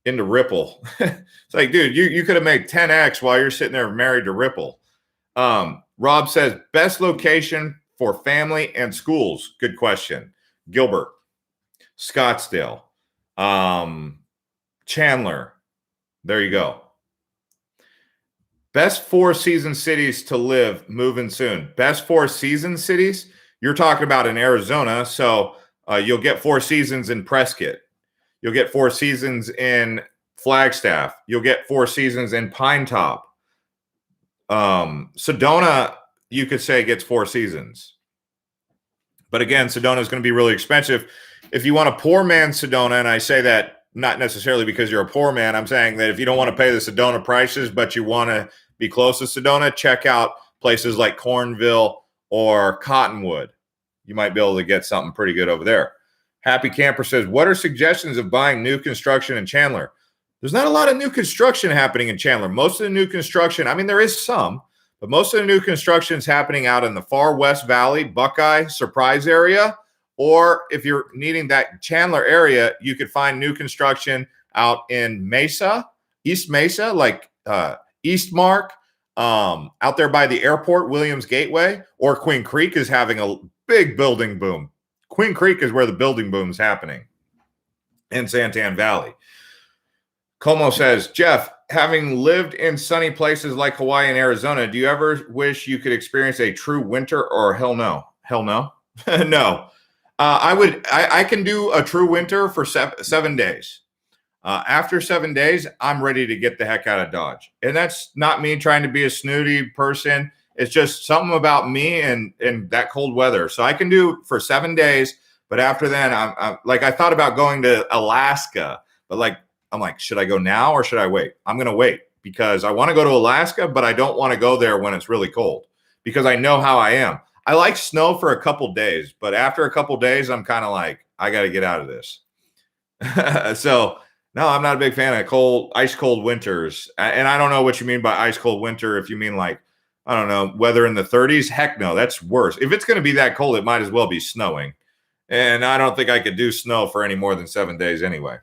S1: into Ripple. It's like, dude, you could have made 10x while you're sitting there married to Ripple. Rob says, best location for family and schools. Good question. Gilbert, Scottsdale, Chandler. There you go. Best four-season cities to live moving soon. Best four-season cities? You're talking about in Arizona, so you'll get 4 seasons in Prescott. You'll get 4 seasons in Flagstaff. You'll get 4 seasons in Pine Top. Sedona, you could say, gets 4 seasons. But again, Sedona is going to be really expensive. If you want a poor man Sedona, and I say that not necessarily because you're a poor man, I'm saying that if you don't want to pay the Sedona prices, but you want to be close to Sedona, check out places like Cornville or Cottonwood. You might be able to get something pretty good over there. Happy Camper says, what are suggestions of buying new construction in Chandler? There's not a lot of new construction happening in Chandler. Most of the new construction, I mean, there is some, but most of the new construction is happening out in the far West Valley, Buckeye, Surprise area. Or if you're needing that Chandler area, you could find new construction out in Mesa, East Mesa, like Eastmark, out there by the airport, Williams Gateway, or Queen Creek is having a big building boom. Queen Creek is where the building boom is happening in Santan Valley. Como says, Jeff, having lived in sunny places like Hawaii and Arizona, do you ever wish you could experience a true winter, or hell no? Hell no? No. I can do a true winter for 7 days. After 7 days, I'm ready to get the heck out of Dodge. And that's not me trying to be a snooty person. It's just something about me and that cold weather. So I can do for 7 days, but after then, I'm like, I thought about going to Alaska, but I'm like, should I go now or should I wait? I'm going to wait because I want to go to Alaska, but I don't want to go there when it's really cold because I know how I am. I like snow for a couple days, but after a couple days, I'm kind of like, I got to get out of this. So no, I'm not a big fan of ice cold winters. And I don't know what you mean by ice cold winter. If you mean like, I don't know, weather in the 30s, heck no, that's worse. If it's going to be that cold, it might as well be snowing. And I don't think I could do snow for any more than 7 days anyway.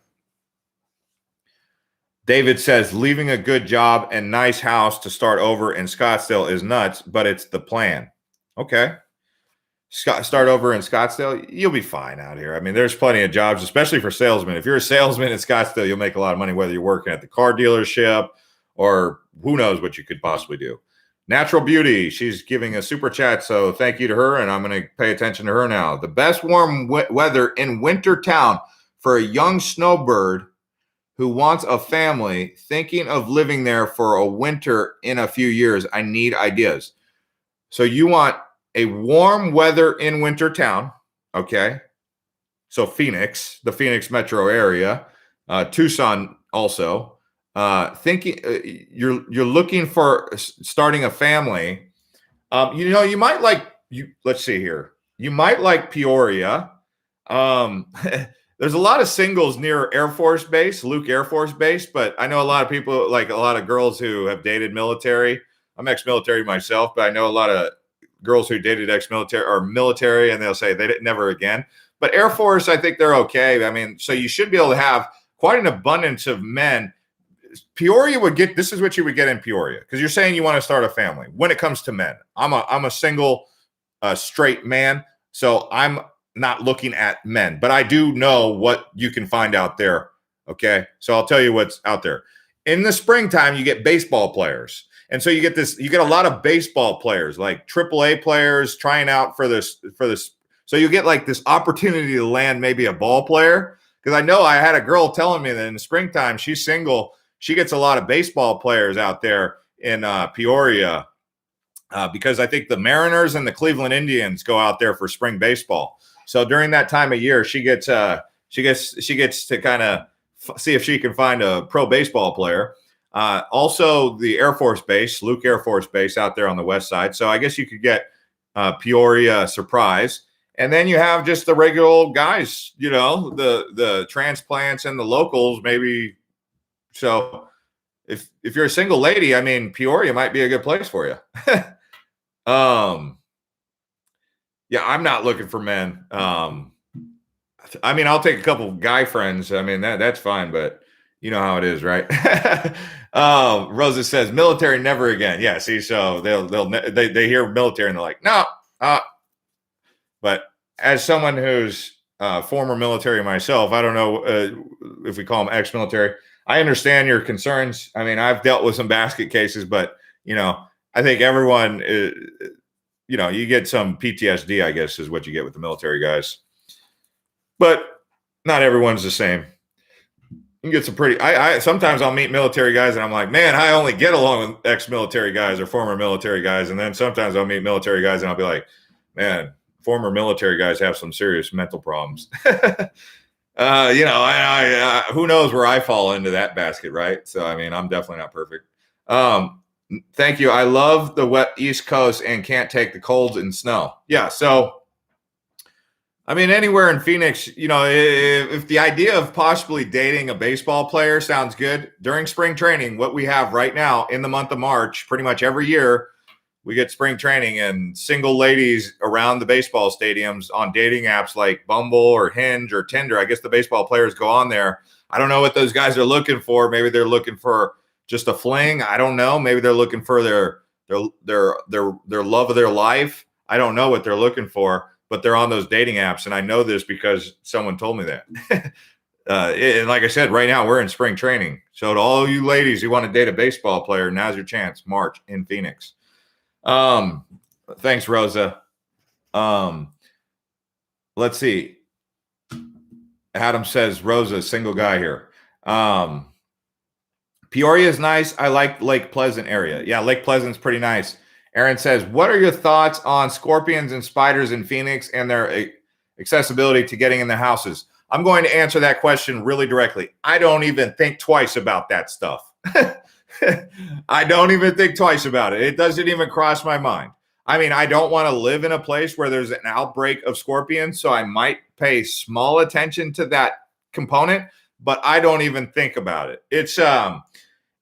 S1: David says, leaving a good job and nice house to start over in Scottsdale is nuts, but it's the plan. Okay. Start over in Scottsdale. You'll be fine out here. I mean, there's plenty of jobs, especially for salesmen. If you're a salesman in Scottsdale, you'll make a lot of money, whether you're working at the car dealership or who knows what you could possibly do. Natural Beauty, she's giving a super chat, so thank you to her, and I'm going to pay attention to her now. The best warm weather in winter town for a young snowbird who wants a family, thinking of living there for a winter in a few years. I need ideas. So you want a warm weather in winter town, okay? So Phoenix, the Phoenix metro area, Tucson also. Thinking you're looking for starting a family. You might like let's see here. You might like Peoria. There's a lot of singles near Air Force Base, Luke Air Force Base, but I know a lot of people, like a lot of girls who have dated military. I'm ex-military myself, but I know a lot of girls who dated ex-military or military, and they'll say they didn't never again. But Air Force, I think they're okay. I mean, so you should be able to have quite an abundance of men. Peoria would get, this is what you would get in Peoria, because you're saying you want to start a family. When it comes to men, I'm a single straight man, so I'm not looking at men, but I do know what you can find out there. Okay, so I'll tell you what's out there. In the springtime, you get baseball players, and so you get a lot of baseball players, like AAA players trying out for this. So you get like this opportunity to land maybe a ball player, because I know I had a girl telling me that in the springtime, she's single. She gets a lot of baseball players out there in Peoria because I think the Mariners and the Cleveland Indians go out there for spring baseball. So during that time of year, she gets to kind of see if she can find a pro baseball player. Also, the Air Force Base, Luke Air Force Base out there on the west side. So I guess you could get Peoria Surprise. And then you have just the regular old guys, the transplants and the locals maybe. So if you're a single lady, I mean, Peoria might be a good place for you. Yeah, I'm not looking for men. I mean, I'll take a couple guy friends. I mean, that's fine. But You know how it is, right? Rosa says military never again. Yeah, see, so they hear military and they're like, no. But as someone who's former military myself, I don't know if we call them ex-military. I understand your concerns. I mean, I've dealt with some basket cases, but I think everyone, you get some PTSD, I guess, is what you get with the military guys. But not everyone's the same. You can get some pretty. I sometimes I'll meet military guys and I'm like, man, I only get along with ex-military guys or former military guys. And then sometimes I'll meet military guys and I'll be like, man, former military guys have some serious mental problems. Who knows where I fall into that basket, right? So I mean, I'm definitely not perfect. Thank you. I love the wet East Coast and can't take the colds and snow. Yeah, so. I mean, anywhere in Phoenix, if the idea of possibly dating a baseball player sounds good during spring training, what we have right now in the month of March, pretty much every year, we get spring training and single ladies around the baseball stadiums on dating apps like Bumble or Hinge or Tinder. I guess the baseball players go on there. I don't know what those guys are looking for. Maybe they're looking for just a fling. I don't know. Maybe they're looking for their love of their life. I don't know what they're looking for. But they're on those dating apps, and I know this because someone told me that. And like I said, right now we're in spring training. So to all you ladies who want to date a baseball player, now's your chance. March in Phoenix. Thanks, Rosa. Let's see. Adam says Rosa, single guy here. Peoria is nice. I like Lake Pleasant area. Yeah, Lake Pleasant's pretty nice. Aaron says, what are your thoughts on scorpions and spiders in Phoenix and their accessibility to getting in the houses? I'm going to answer that question really directly. I don't even think twice about that stuff. I don't even think twice about it. It doesn't even cross my mind. I mean, I don't want to live in a place where there's an outbreak of scorpions, so I might pay small attention to that component, but I don't even think about it.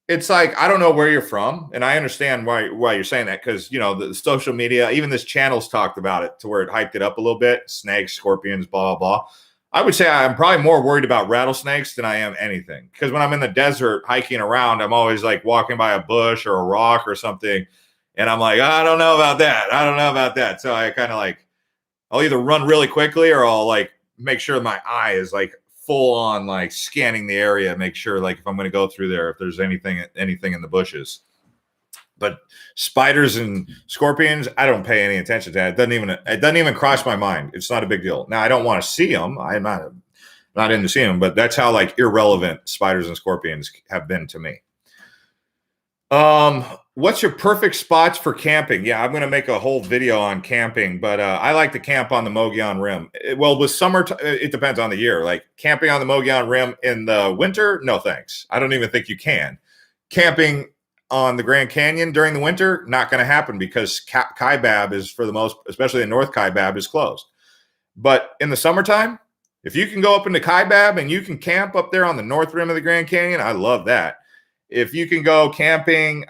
S1: It's like, I don't know where you're from, and I understand why you're saying that because, the social media, even this channel's talked about it to where it hyped it up a little bit. Snakes, scorpions, blah, blah, blah. I would say I'm probably more worried about rattlesnakes than I am anything because when I'm in the desert hiking around, I'm always like walking by a bush or a rock or something, and I'm like, I don't know about that. I don't know about that. So I kind of like, I'll either run really quickly or I'll like make sure my eye is like full on like scanning the area, make sure like if I'm going to go through there, if there's anything in the bushes. But spiders and scorpions, I don't pay any attention to that. It doesn't even cross my mind. It's not a big deal. Now I don't want to see them. I'm not into seeing them, but that's how like irrelevant spiders and scorpions have been to me. What's your perfect spots for camping? Yeah, I'm going to make a whole video on camping, but I like to camp on the Mogollon Rim. With summer, it depends on the year. Like camping on the Mogollon Rim in the winter, no thanks. I don't even think you can. Camping on the Grand Canyon during the winter, not going to happen because Kaibab is for the most, especially the North Kaibab, is closed. But in the summertime, if you can go up into Kaibab and you can camp up there on the north rim of the Grand Canyon, I love that. If you can go camping,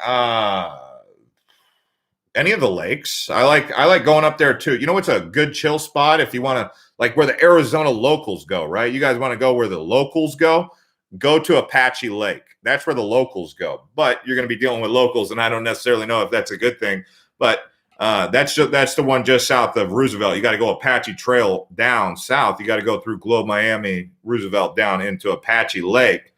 S1: any of the lakes, I like going up there too. You know what's a good chill spot if you want to, like where the Arizona locals go, right? You guys want to go where the locals go? Go to Apache Lake. That's where the locals go. But you're going to be dealing with locals, and I don't necessarily know if that's a good thing. But that's the one just south of Roosevelt. You got to go Apache Trail down south. You got to go through Globe, Miami, Roosevelt down into Apache Lake.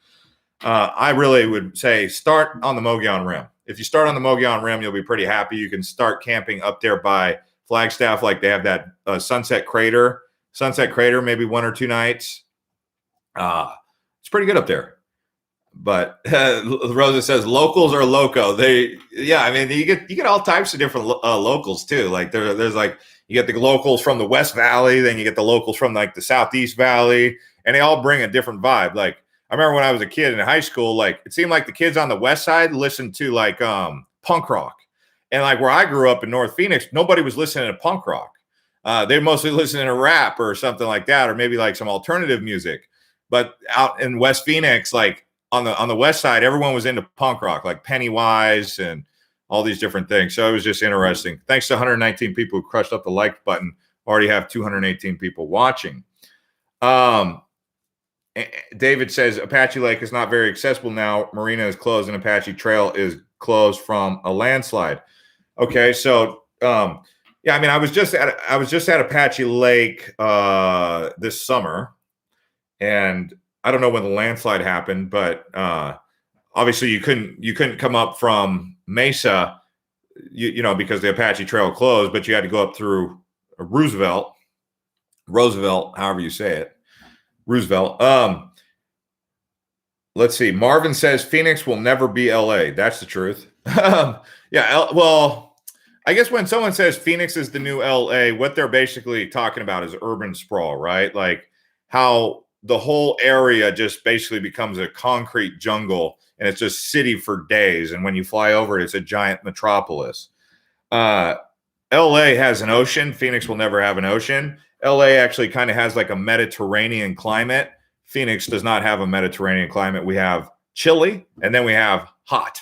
S1: I really would say start on the Mogollon Rim. If you start on the Mogollon Rim, you'll be pretty happy. You can start camping up there by Flagstaff, like they have that Sunset Crater, maybe 1 or 2 nights. It's pretty good up there. But Rosa says locals are loco. You get all types of different locals too. Like there's like you get the locals from the West Valley, then you get the locals from like the Southeast Valley, and they all bring a different vibe. Like I remember when I was a kid in high school, like it seemed like the kids on the West Side listened to like punk rock, and like where I grew up in North Phoenix, nobody was listening to punk rock. They mostly listening to rap or something like that, or maybe like some alternative music. But out in West Phoenix, like on the West Side, everyone was into punk rock, like Pennywise and all these different things. So it was just interesting. Thanks to 119 people who crushed up the like button. Already have 218 people watching. David says Apache Lake is not very accessible now. Marina is closed and Apache Trail is closed from a landslide. Okay, so yeah, I mean, I was just at Apache Lake this summer, and I don't know when the landslide happened, but obviously you couldn't come up from Mesa, you know, because the Apache Trail closed, but you had to go up through Roosevelt, however you say it, Roosevelt. Let's see. Marvin says Phoenix will never be LA. That's the truth. Yeah. Well, I guess when someone says Phoenix is the new LA, what they're basically talking about is urban sprawl, right? Like how the whole area just basically becomes a concrete jungle and it's just city for days. And when you fly over it, it's a giant metropolis. LA has an ocean. Phoenix will never have an ocean. LA actually kind of has like a Mediterranean climate. Phoenix does not have a Mediterranean climate. We have chilly, and then we have hot.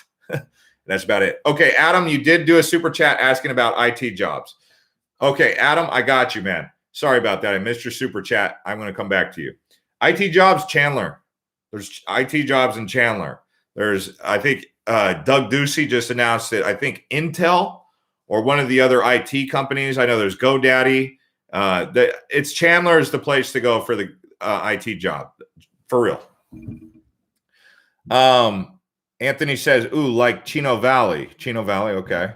S1: That's about it. Okay, Adam, you did do a super chat asking about IT jobs. Okay, Adam, I got you, man. Sorry about that. I missed your super chat. I'm going to come back to you. IT jobs, Chandler. There's IT jobs in Chandler. There's, I think, Doug Ducey just announced that I think Intel or one of the other IT companies. I know there's GoDaddy. It's Chandler is the place to go for the IT job, for real. Anthony says, ooh, like Chino Valley. Chino Valley, okay.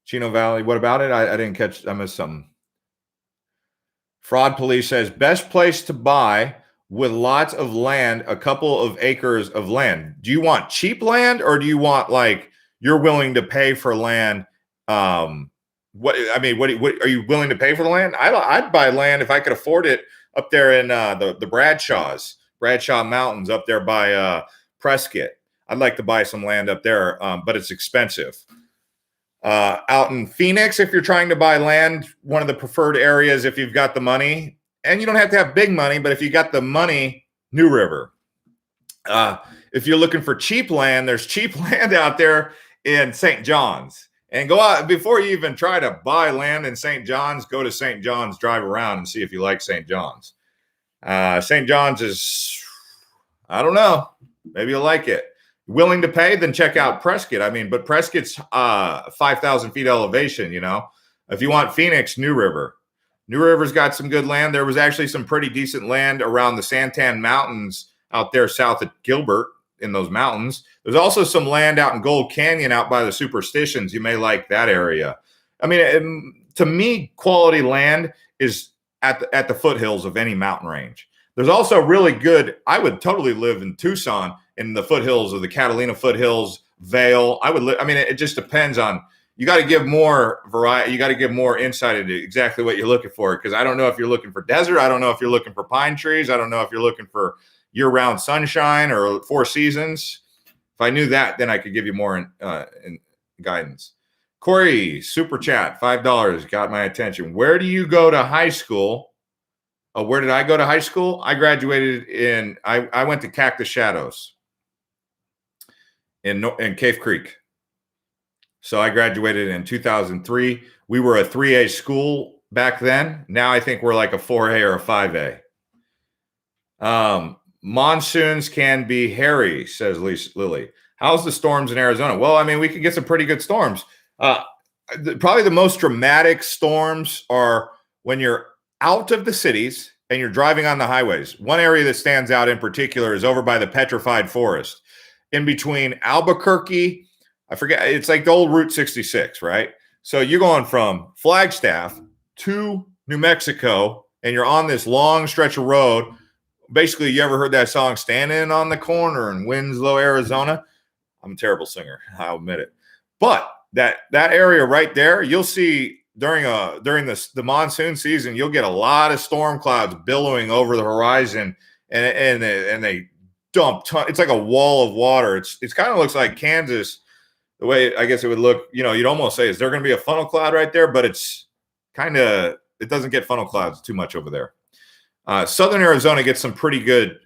S1: Chino Valley, what about it? I didn't catch, I missed something. Fraud Police says, best place to buy with lots of land, a couple of acres of land. Do you want cheap land or do you want like you're willing to pay for land? What are you willing to pay for the land? I'd buy land if I could afford it up there in the Bradshaw Mountains up there by Prescott. I'd like to buy some land up there, but it's expensive. Out in Phoenix, if you're trying to buy land, one of the preferred areas if you've got the money, and you don't have to have big money, but if you got the money, New River. If you're looking for cheap land, there's cheap land out there in St. John's. And go out before you even try to buy land in St. John's, go to St. John's, drive around and see if you like St. John's. St. John's is, I don't know, maybe you'll like it. Willing to pay, then check out Prescott. I mean, but Prescott's 5,000 feet elevation, you know. If you want Phoenix, New River. New River's got some good land. There was actually some pretty decent land around the Santan Mountains out there south of Gilbert in those mountains. There's also some land out in Gold Canyon out by the Superstitions. You may like that area. I mean, to me, quality land is at the foothills of any mountain range. There's also really good, I would totally live in Tucson in the foothills of the Catalina foothills, Vail. I would live, I mean, it just depends on, you got to give more variety. You got to give more insight into exactly what you're looking for. Because I don't know if you're looking for desert. I don't know if you're looking for pine trees. I don't know if you're looking for year-round sunshine or 4 seasons. If I knew that, then I could give you more in guidance. Corey, super chat, $5 got my attention. Where do you go to high school? Oh, where did I go to high school? I graduated in, I went to Cactus Shadows in Cave Creek. So I graduated in 2003. We were a 3A school back then. Now I think we're like a 4A or a 5A. Monsoons can be hairy, says Lily. How's the storms in Arizona? Well, I mean, we could get some pretty good storms. Probably the most dramatic storms are when you're out of the cities and you're driving on the highways. One area that stands out in particular is over by the Petrified Forest. In between Albuquerque, I forget, it's like the old Route 66, right? So you're going from Flagstaff to New Mexico, and you're on this long stretch of road. Basically, you ever heard that song, Standing on the Corner in Winslow, Arizona? I'm a terrible singer, I'll admit it. But that area right there, you'll see during the monsoon season, you'll get a lot of storm clouds billowing over the horizon, and they dump it's like a wall of water. It kind of looks like Kansas. The way I guess it would look, you know, you'd almost say, is there going to be a funnel cloud right there? But it's kind of, it doesn't get funnel clouds too much over there. Southern Arizona gets some pretty good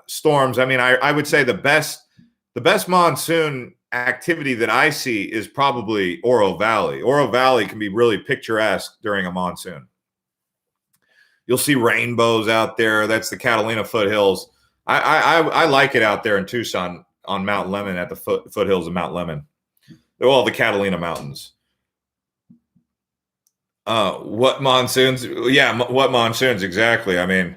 S1: storms. I mean, I would say the best monsoon activity that I see is probably Oro Valley. Oro Valley can be really picturesque during a monsoon. You'll see rainbows out there. That's the Catalina foothills. I like it out there in Tucson on Mount Lemon at the foothills of Mount Lemon. Well, the Catalina Mountains. What monsoons? Yeah, what monsoons exactly? I mean,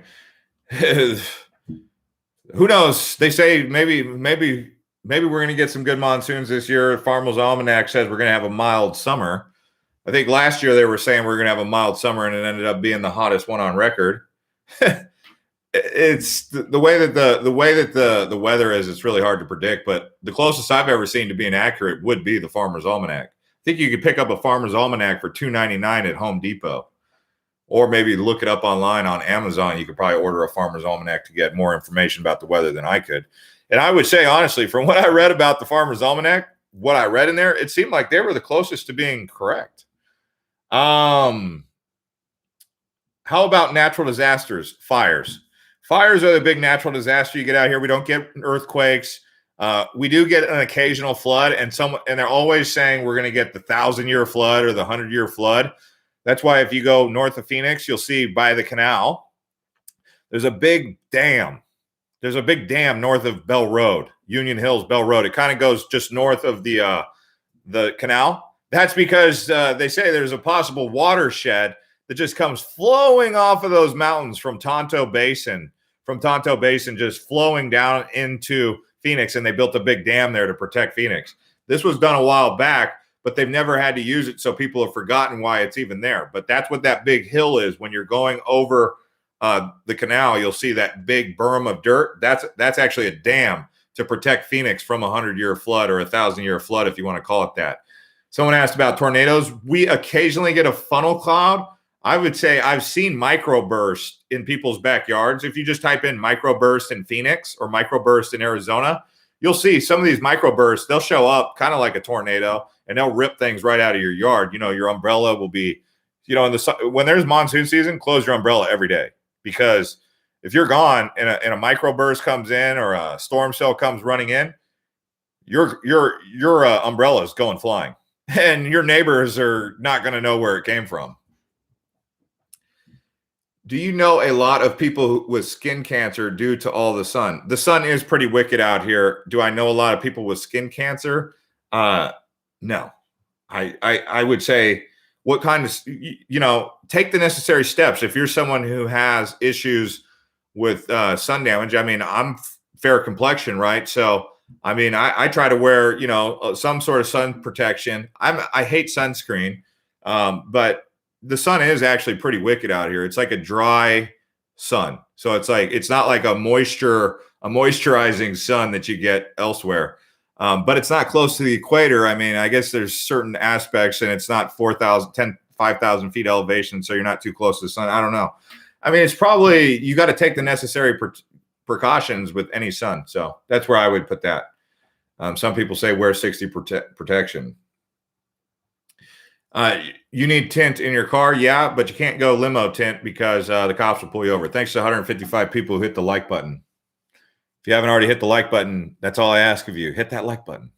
S1: who knows? They say maybe we're going to get some good monsoons this year. Farmer's Almanac says we're going to have a mild summer. I think last year they were saying we are going to have a mild summer, and it ended up being the hottest one on record. It's the way that the weather is. It's really hard to predict, but the closest I've ever seen to being accurate would be the Farmer's Almanac. I think you could pick up a Farmer's Almanac for $2.99 at Home Depot, or maybe look it up online on Amazon. You could probably order a Farmer's Almanac to get more information about the weather than I could. And I would say, honestly, from what I read about the Farmer's Almanac, what I read in there, it seemed like they were the closest to being correct. How about natural disasters? Fires. Fires are the big natural disaster you get out here. We don't get earthquakes. We do get an occasional flood, and they're always saying we're going to get the 1,000-year flood or the 100-year flood. That's why if you go north of Phoenix, you'll see by the canal, there's a big dam. There's a big dam north of Bell Road, Union Hills, Bell Road. It kind of goes just north of the canal. That's because they say there's a possible watershed that just comes flowing off of those mountains from Tonto Basin, just flowing down into Phoenix, and they built a big dam there to protect Phoenix. This was done a while back, but they've never had to use it, so people have forgotten why it's even there. But that's what that big hill is. When you're going over the canal, you'll see that big berm of dirt. That's actually a dam to protect Phoenix from a 100-year flood or a 1,000-year flood, if you want to call it that. Someone asked about tornadoes. We occasionally get a funnel cloud. I would say I've seen microbursts in people's backyards. If you just type in microburst in Phoenix or microburst in Arizona, you'll see some of these microbursts. They'll show up kind of like a tornado, and they'll rip things right out of your yard. You know, your umbrella will be, you know, when there's monsoon season, close your umbrella every day, because if you're gone and a microburst comes in or a storm cell comes running in, your umbrella is going flying, and your neighbors are not going to know where it came from. Do you know a lot of people with skin cancer due to all the sun? The sun is pretty wicked out here. Do I know a lot of people with skin cancer? No. I would say, what kind of, take the necessary steps. If you're someone who has issues with sun damage, I mean, I'm fair complexion, right? So, I mean, I try to wear, some sort of sun protection. I hate sunscreen, but the sun is actually pretty wicked out here. It's like a dry sun. So it's not like a moisturizing sun that you get elsewhere. But it's not close to the equator. I mean, I guess there's certain aspects, and it's not 5,000 feet elevation. So you're not too close to the sun. I don't know. I mean, it's probably, you got to take the necessary precautions with any sun. So that's where I would put that. Some people say wear 60 protection. You need tint in your car, yeah, but you can't go limo tint because the cops will pull you over. Thanks to 155 people who hit the like button. If you haven't already hit the like button, that's all I ask of you. Hit that like button.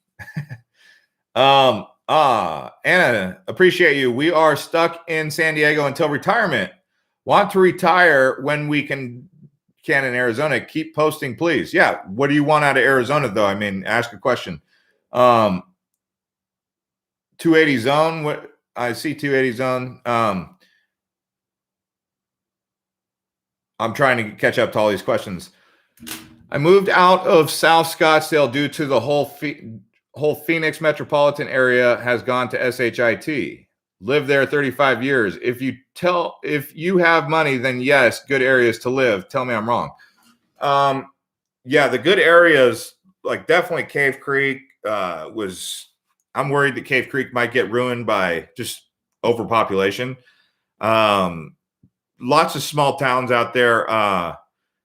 S1: Anna, appreciate you. We are stuck in San Diego until retirement. Want to retire when we can in Arizona. Keep posting, please. Yeah. What do you want out of Arizona, though? I mean, ask a question. 280 zone. What? I see 280 zone. I'm trying to catch up to all these questions. I moved out of South Scottsdale due to the whole Phoenix metropolitan area has gone to SHIT. Lived there 35 years. If you have money, then yes, good areas to live. Tell me I'm wrong. Yeah, the good areas, like definitely Cave Creek I'm worried that Cave Creek might get ruined by just overpopulation. Lots of small towns out there.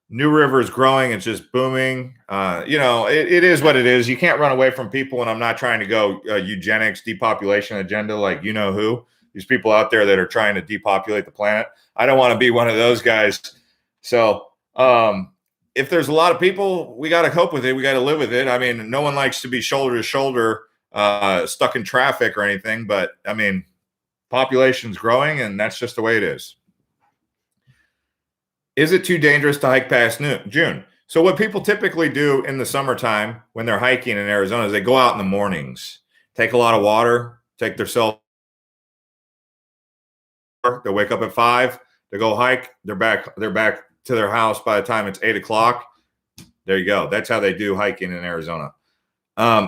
S1: New River is growing. It's just booming. It is what it is. You can't run away from people, and I'm not trying to go eugenics, depopulation agenda like you know who. These people out there that are trying to depopulate the planet. I don't want to be one of those guys. So if there's a lot of people, we got to cope with it. We got to live with it. I mean, no one likes to be shoulder to shoulder stuck in traffic or anything, but I mean, population's growing, and that's just the way it is. Is it too dangerous to hike past June? So what people typically do in the summertime when they're hiking in Arizona is they go out in the mornings, take a lot of water, take their cell. They wake up at 5. They go hike. They're back. They're back to their house by the time it's 8 o'clock. There you go. That's how they do hiking in Arizona.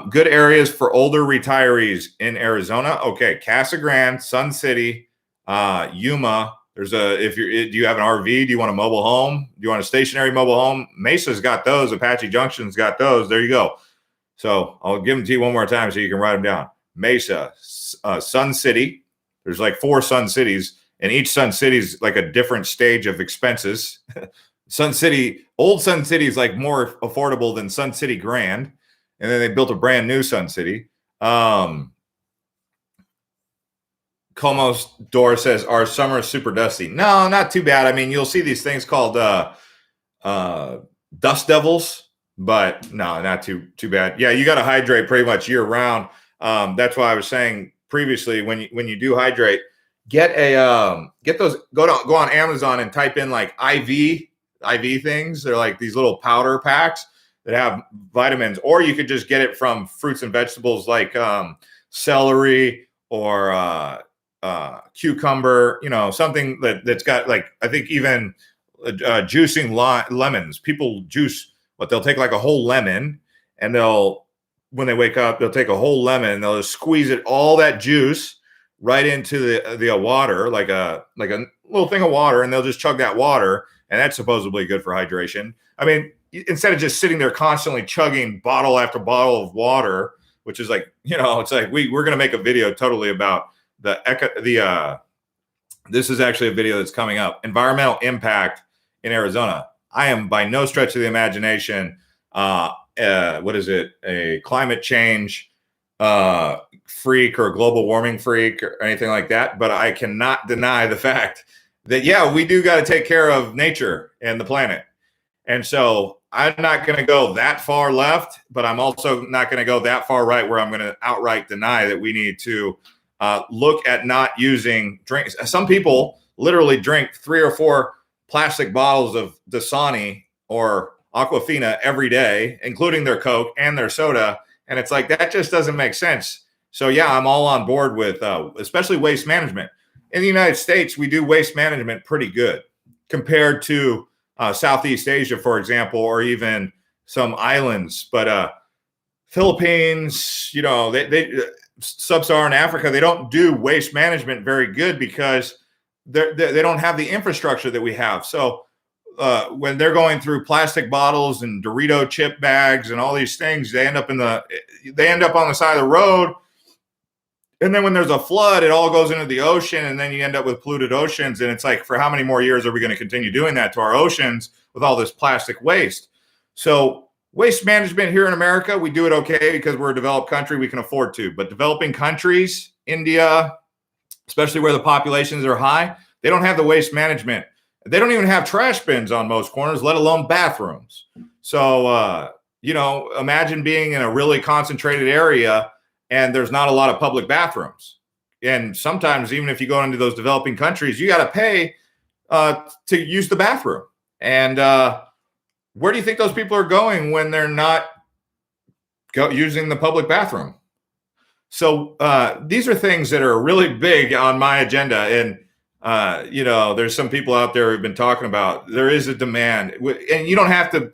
S1: Good areas for older retirees in Arizona. Okay, Casa Grande, Sun City, Yuma. There's a do you have an RV? Do you want a mobile home? Do you want a stationary mobile home? Mesa's got those. Apache Junction's got those. There you go. So I'll give them to you one more time so you can write them down. Mesa, Sun City. There's like 4 Sun Cities, and each Sun City is like a different stage of expenses. Sun City, old Sun City is like more affordable than Sun City Grand. And then they built a brand new Sun City. Como's Door says, our summer is super dusty. No, not too bad. I mean, you'll see these things called dust devils, but no, not too bad. Yeah, you got to hydrate pretty much year round. That's why I was saying previously, when you do hydrate, get those, go on Amazon and type in like IV things. They're like these little powder packs that have vitamins, or you could just get it from fruits and vegetables like celery or cucumber, something that's got, like, I think even juicing lemons. People juice, but they'll take like a whole lemon, and when they wake up, they'll take a whole lemon and they'll just squeeze all that juice right into the water, like a little thing of water, and they'll just chug that water, and that's supposedly good for hydration. I mean, instead of just sitting there constantly chugging bottle after bottle of water, which is like, it's like we're going to make a video totally about this is actually a video that's coming up, environmental impact in Arizona. I am by no stretch of the imagination, what is it, a climate change freak or a global warming freak or anything like that, but I cannot deny the fact that, yeah, we do got to take care of nature and the planet. And so I'm not going to go that far left, but I'm also not going to go that far right where I'm going to outright deny that we need to look at not using drinks. Some people literally drink 3 or 4 plastic bottles of Dasani or Aquafina every day, including their Coke and their soda. And it's like, that just doesn't make sense. So yeah, I'm all on board with especially waste management. In the United States, we do waste management pretty good compared to Southeast Asia, for example, or even some islands. But Philippines, they Sub-Saharan Africa, they don't do waste management very good because they don't have the infrastructure that we have. So when they're going through plastic bottles and Dorito chip bags and all these things, they end up on the side of the road. And then when there's a flood, it all goes into the ocean, and then you end up with polluted oceans. And it's like, for how many more years are we going to continue doing that to our oceans with all this plastic waste? So waste management here in America, we do it okay because we're a developed country. We can afford to. But developing countries, India, especially where the populations are high, they don't have the waste management. They don't even have trash bins on most corners, let alone bathrooms. So, imagine being in a really concentrated area and there's not a lot of public bathrooms. And sometimes, even if you go into those developing countries, you got to pay to use the bathroom. And where do you think those people are going when they're not using the public bathroom? So these are things that are really big on my agenda. And, there's some people out there who've been talking about, there is a demand. And in order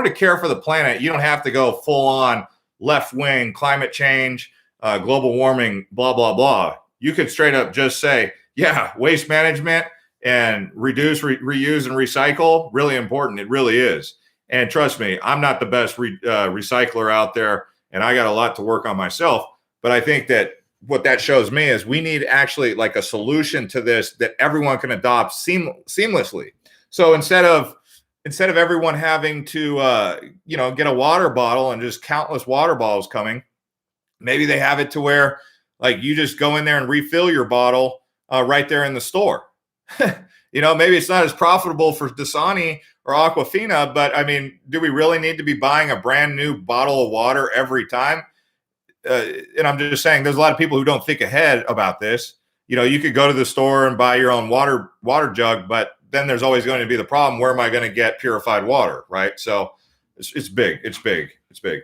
S1: to care for the planet, you don't have to go full on left wing, climate change, global warming, blah, blah, blah. You could straight up just say, yeah, waste management and reduce, reuse, and recycle, really important. It really is. And trust me, I'm not the best recycler out there, and I got a lot to work on myself. But I think that what that shows me is we need actually like a solution to this that everyone can adopt seamlessly. So instead of everyone having to, get a water bottle and just countless water bottles coming, maybe they have it to where like you just go in there and refill your bottle right there in the store. Maybe it's not as profitable for Dasani or Aquafina, but I mean, do we really need to be buying a brand new bottle of water every time? And I'm just saying, there's a lot of people who don't think ahead about this. You could go to the store and buy your own water jug, but then there's always going to be the problem. Where am I going to get purified water? Right. So it's big. It's big. It's big.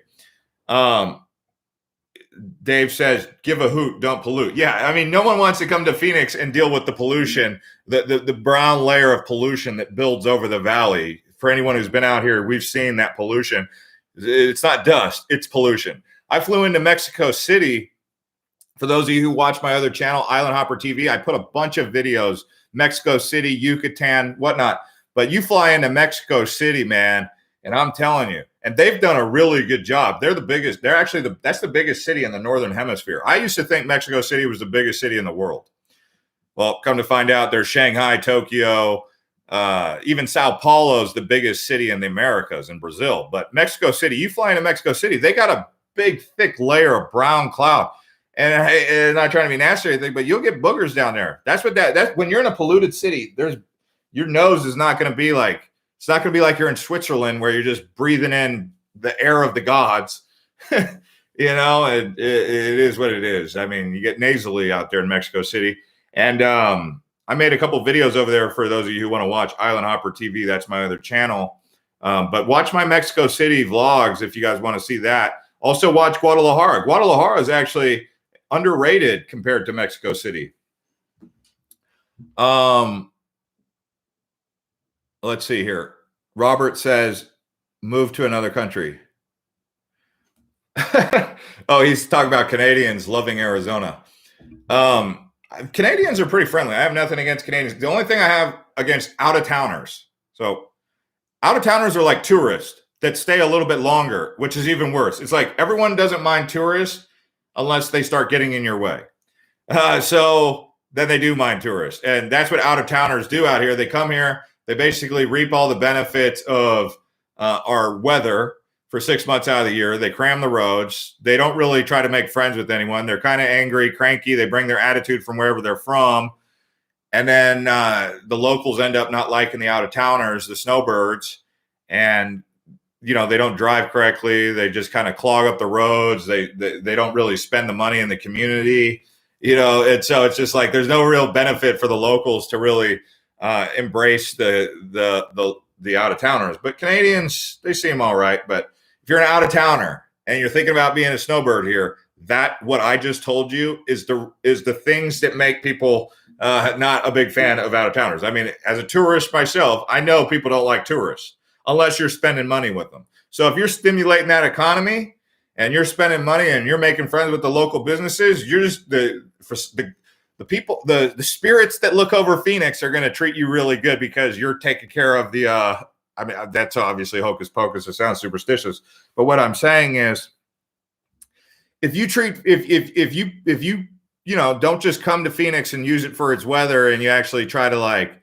S1: Dave says, give a hoot, don't pollute. Yeah, I mean, no one wants to come to Phoenix and deal with the pollution, the brown layer of pollution that builds over the valley. For anyone who's been out here, we've seen that pollution. It's not dust, it's pollution. I flew into Mexico City. For those of you who watch my other channel, Island Hopper TV, I put a bunch of videos, Mexico City, Yucatan, whatnot. But you fly into Mexico City, man, and I'm telling you, and they've done a really good job. They're the biggest. They're actually that's the biggest city in the Northern Hemisphere. I used to think Mexico City was the biggest city in the world. Well, come to find out, there's Shanghai, Tokyo, even Sao Paulo is the biggest city in the Americas in Brazil. But Mexico City, you fly into Mexico City, they got a big, thick layer of brown cloud. And I'm not trying to be nasty or anything, but you'll get boogers down there. That's when you're in a polluted city, your nose is not going to be like, it's not going to be like you're in Switzerland where you're just breathing in the air of the gods. And it is what it is. I mean, you get nasally out there in Mexico City. And I made a couple videos over there for those of you who want to watch Island Hopper TV. That's my other channel. But watch my Mexico City vlogs if you guys want to see that. Also watch Guadalajara. Guadalajara is actually underrated compared to Mexico City. Let's see here. Robert says, move to another country. Oh, he's talking about Canadians loving Arizona. Canadians are pretty friendly. I have nothing against Canadians. The only thing I have against out-of-towners. So out-of-towners are like tourists that stay a little bit longer, which is even worse. It's like everyone doesn't mind tourists unless they start getting in your way. So then they do mind tourists. And that's what out-of-towners do out here. They come here. They basically reap all the benefits of our weather for 6 months out of the year. They cram the roads. They don't really try to make friends with anyone. They're kind of angry, cranky. They bring their attitude from wherever they're from. And then the locals end up not liking the out-of-towners, the snowbirds. And, they don't drive correctly. They just kind of clog up the roads. They don't really spend the money in the community. And so it's just like there's no real benefit for the locals to really embrace the out-of-towners. But Canadians, they seem all right. But if you're an out-of-towner and you're thinking about being a snowbird here, what I just told you is the things that make people not a big fan of out-of-towners. I mean, as a tourist myself, I know people don't like tourists unless you're spending money with them. So if you're stimulating that economy and you're spending money and you're making friends with the local businesses, you're just the people, the spirits that look over Phoenix are going to treat you really good because you're taking care of the, that's obviously hocus pocus. It sounds superstitious, but what I'm saying is if you don't just come to Phoenix and use it for its weather and you actually try to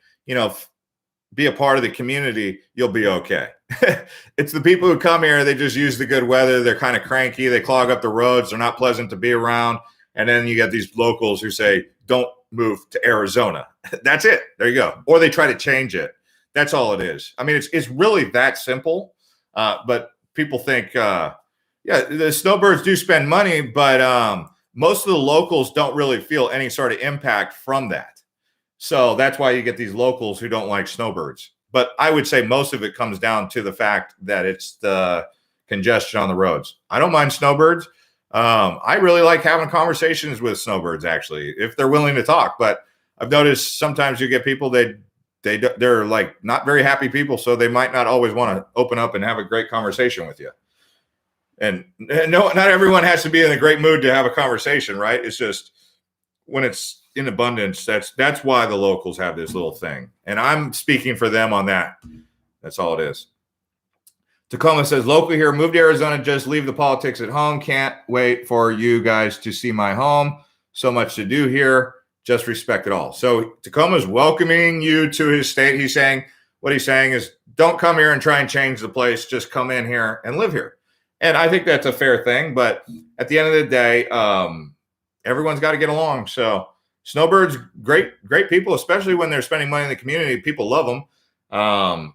S1: be a part of the community, you'll be okay. It's the people who come here, they just use the good weather. They're kind of cranky. They clog up the roads. They're not pleasant to be around. And then you get these locals who say, don't move to Arizona. That's it. There you go. Or they try to change it. That's all it is. I mean, it's really that simple. But people think, the snowbirds do spend money, but most of the locals don't really feel any sort of impact from that. So that's why you get these locals who don't like snowbirds. But I would say most of it comes down to the fact that it's the congestion on the roads. I don't mind snowbirds. I really like having conversations with snowbirds, actually, if they're willing to talk. But I've noticed sometimes you get people they're like not very happy people, so they might not always want to open up and have a great conversation with you. And no, not everyone has to be in a great mood to have a conversation, right? It's just when it's in abundance, that's why the locals have this little thing. And I'm speaking for them on that. That's all it is. Tacoma says, local here, moved to Arizona, just leave the politics at home. Can't wait for you guys to see my home. So much to do here. Just respect it all. So Tacoma's welcoming you to his state. What he's saying is don't come here and try and change the place. Just come in here and live here. And I think that's a fair thing. But at the end of the day, everyone's got to get along. So snowbirds, great people, especially when they're spending money in the community. People love them.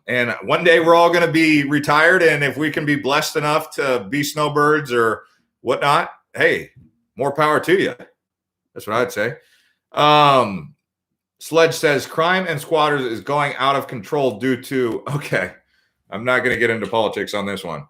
S1: And one day we're all going to be retired. And if we can be blessed enough to be snowbirds or whatnot, hey, more power to you. That's what I'd say. Sledge says crime and squatters is going out of control due to, okay, I'm not going to get into politics on this one.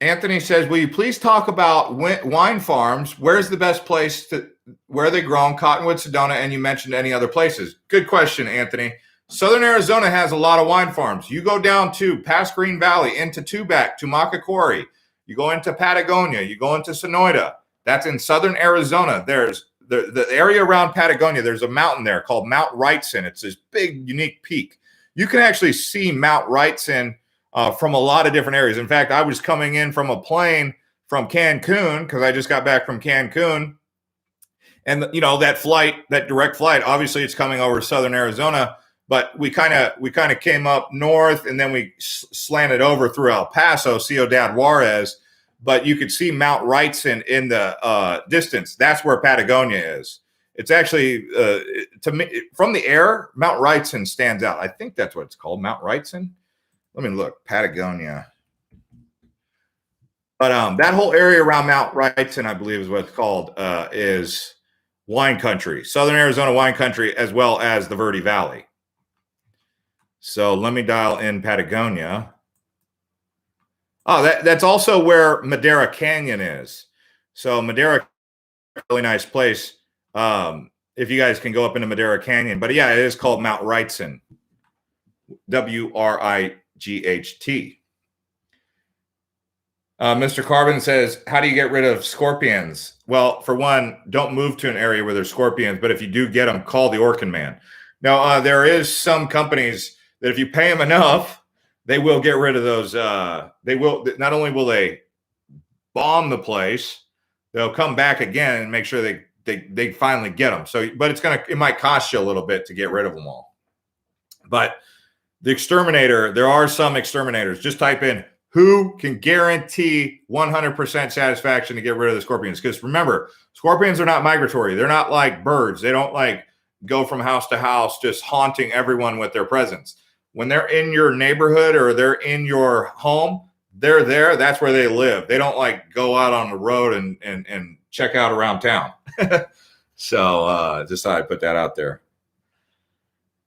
S1: Anthony says, will you please talk about wine farms? Where's the best place to where they grown? Cottonwood, Sedona, and you mentioned any other places. Good question, Anthony. Southern Arizona has a lot of wine farms. You go down to past Green Valley, into Tubac, Tumaca Quarry. You go into Patagonia. You go into Sonoyta. That's in Southern Arizona. There's the area around Patagonia. There's a mountain there called Mount Wrightson. It's this big, unique peak. You can actually see Mount Wrightson from a lot of different areas. In fact, I was coming in from a plane from Cancun because I just got back from Cancun. And, you know, that flight, that direct flight, obviously it's coming over Southern Arizona, but we kind of came up north and then we slanted over through El Paso, Ciudad Juarez. But you could see Mount Wrightson in the distance. That's where Patagonia is. It's actually, to me, from the air, Mount Wrightson stands out. I think that's what it's called, Mount Wrightson. Let me look, Patagonia. But that whole area around Mount Wrightson, I believe is what it's called, is wine country, Southern Arizona wine country, as well as the Verde Valley. So let me dial in Patagonia. Oh, that's also where Madera Canyon is. So Madera, really nice place. If you guys can go up into Madera Canyon. But yeah, it is called Mount Wrightson. Wright. GHT. Mr. Carbon says, how do you get rid of scorpions? Well, for one, don't move to an area where there's scorpions, but if you do get them, call the Orkin Man. Now, there is some companies that if you pay them enough, they will get rid of those. They will, not only will they bomb the place, they'll come back again and make sure they finally get them. So, but it might cost you a little bit to get rid of them all. But the exterminator, there are some exterminators. Just type in who can guarantee 100% satisfaction to get rid of the scorpions. Because remember, scorpions are not migratory. They're not like birds. They don't like go from house to house just haunting everyone with their presence. When they're in your neighborhood or they're in your home, they're there. That's where they live. They don't like go out on the road and check out around town. So just thought I'd put that out there.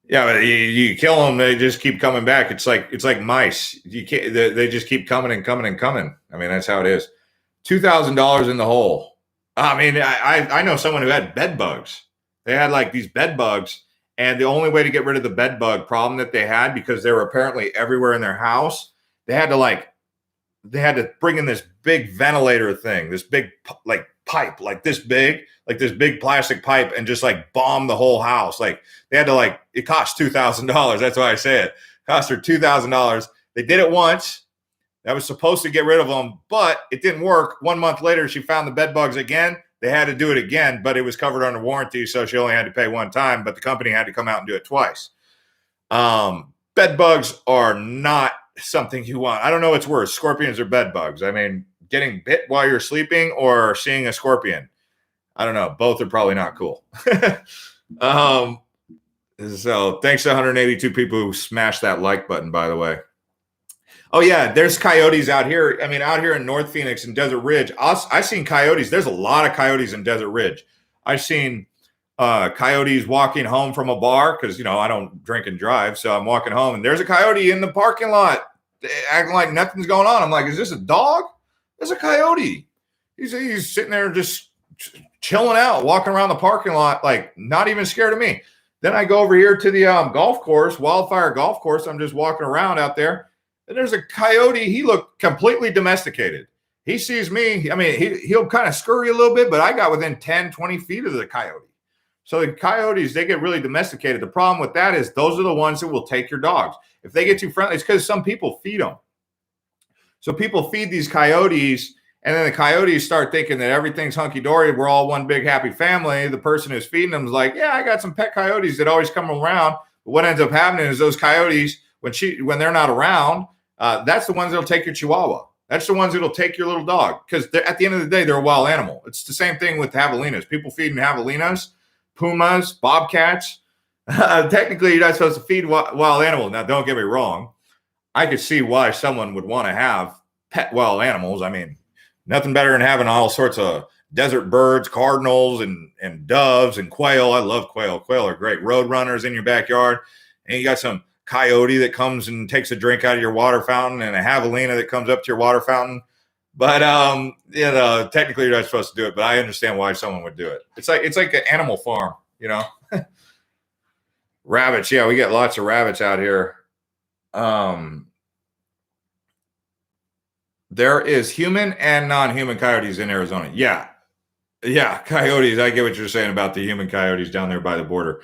S1: Yeah, but you kill them, they just keep coming back. It's like mice. You can't. They just keep coming and coming and coming. I mean, that's how it is. $2,000 in the hole. I mean, I know someone who had bed bugs. They had like these bed bugs, and the only way to get rid of the bed bug problem that they had, because they were apparently everywhere in their house, they had to bring in this big ventilator thing, this big like pipe, like this big plastic pipe, and just like bomb the whole house. Like they had to it cost $2,000. That's why I say it. Cost her $2,000. They did it once. That was supposed to get rid of them, but it didn't work. 1 month later, she found the bed bugs again. They had to do it again, but it was covered under warranty, so she only had to pay one time, but the company had to come out and do it twice. Bed bugs are not something you want. I don't know what's worse, scorpions or bed bugs. I mean, getting bit while you're sleeping or seeing a scorpion. I don't know. Both are probably not cool. So thanks to 182 people who smashed that like button, by the way. Oh, yeah, there's coyotes out here. I mean, out here in North Phoenix and Desert Ridge, I've seen coyotes. There's a lot of coyotes in Desert Ridge. I've seen coyotes walking home from a bar because, I don't drink and drive. So I'm walking home and there's a coyote in the parking lot acting like nothing's going on. I'm like, is this a dog? There's a coyote. He's sitting there just chilling out, walking around the parking lot, like not even scared of me. Then I go over here to the golf course, Wildfire Golf Course. I'm just walking around out there. And there's a coyote. He looked completely domesticated. He sees me. I mean, he'll kind of scurry a little bit, but I got within 10, 20 feet of the coyote. So the coyotes, they get really domesticated. The problem with that is those are the ones that will take your dogs. If they get too friendly, it's because some people feed them. So people feed these coyotes, and then the coyotes start thinking that everything's hunky-dory. We're all one big happy family. The person who's feeding them is like, yeah, I got some pet coyotes that always come around. But what ends up happening is those coyotes, when they're not around, that's the ones that'll take your Chihuahua. That's the ones that'll take your little dog, because at the end of the day, they're a wild animal. It's the same thing with javelinas. People feeding javelinas, pumas, bobcats. Technically, you're not supposed to feed wild animals. Now, don't get me wrong. I could see why someone would want to have pet wild animals. I mean, nothing better than having all sorts of desert birds, cardinals, and doves and quail. I love quail. Quail are great. Road runners in your backyard. And you got some coyote that comes and takes a drink out of your water fountain, and a javelina that comes up to your water fountain. But technically you're not supposed to do it, but I understand why someone would do it. It's like an animal farm, you know. Rabbits, yeah, we get lots of rabbits out here. There is human and non-human coyotes in Arizona. Yeah, coyotes. I get what you're saying about the human coyotes down there by the border.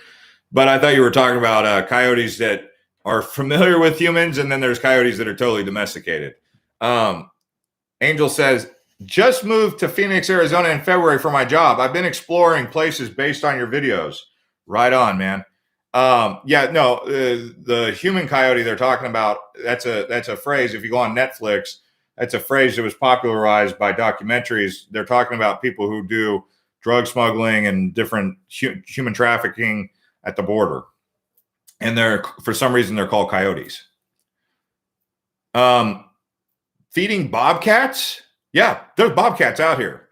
S1: But I thought you were talking about coyotes that are familiar with humans, and then there's coyotes that are totally domesticated. Angel says, just moved to Phoenix, Arizona in February for my job. I've been exploring places based on your videos. Right on, man. The human coyote they're talking about, that's a phrase. If you go on Netflix, that's a phrase that was popularized by documentaries. They're talking about people who do drug smuggling and different human trafficking at the border. And for some reason, they're called coyotes. Feeding bobcats? Yeah, there's bobcats out here.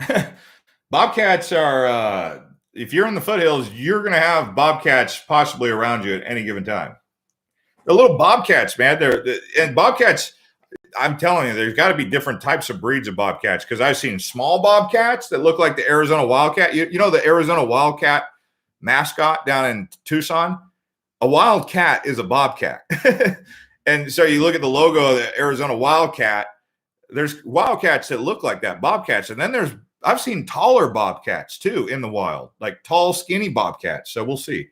S1: Bobcats are, if you're in the foothills, you're going to have bobcats possibly around you at any given time. The little bobcats, man. And bobcats, I'm telling you, there's got to be different types of breeds of bobcats, because I've seen small bobcats that look like the Arizona Wildcat. You know the Arizona Wildcat mascot down in Tucson? A wildcat is a bobcat. And so you look at the logo of the Arizona Wildcat, there's wildcats that look like that, bobcats. And then I've seen taller bobcats too in the wild, like tall, skinny bobcats. So we'll see.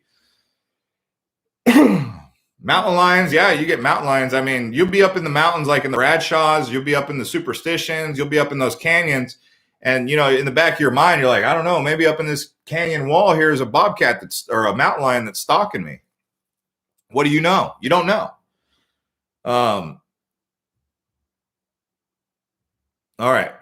S1: Mountain lions. Yeah, you get mountain lions. I mean, you'll be up in the mountains, like in the Bradshaws, you'll be up in the Superstitions, you'll be up in those canyons. And, in the back of your mind, you're like, I don't know, maybe up in this canyon wall here is a bobcat or a mountain lion that's stalking me. What do you know? You don't know. All right.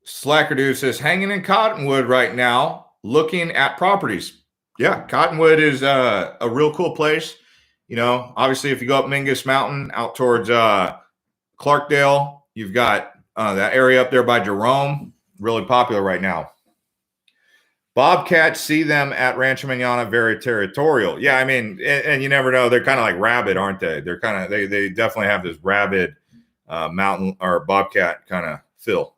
S1: Slackerdude says, hanging in Cottonwood right now, looking at properties. Yeah, Cottonwood is a real cool place. Obviously, if you go up Mingus Mountain out towards Clarkdale, you've got that area up there by Jerome, really popular right now. Bobcats, see them at Rancho Manana, very territorial. Yeah, I mean, and you never know. They're kind of like rabid, aren't they? They're kind of they definitely have this rabid mountain or bobcat kind of feel.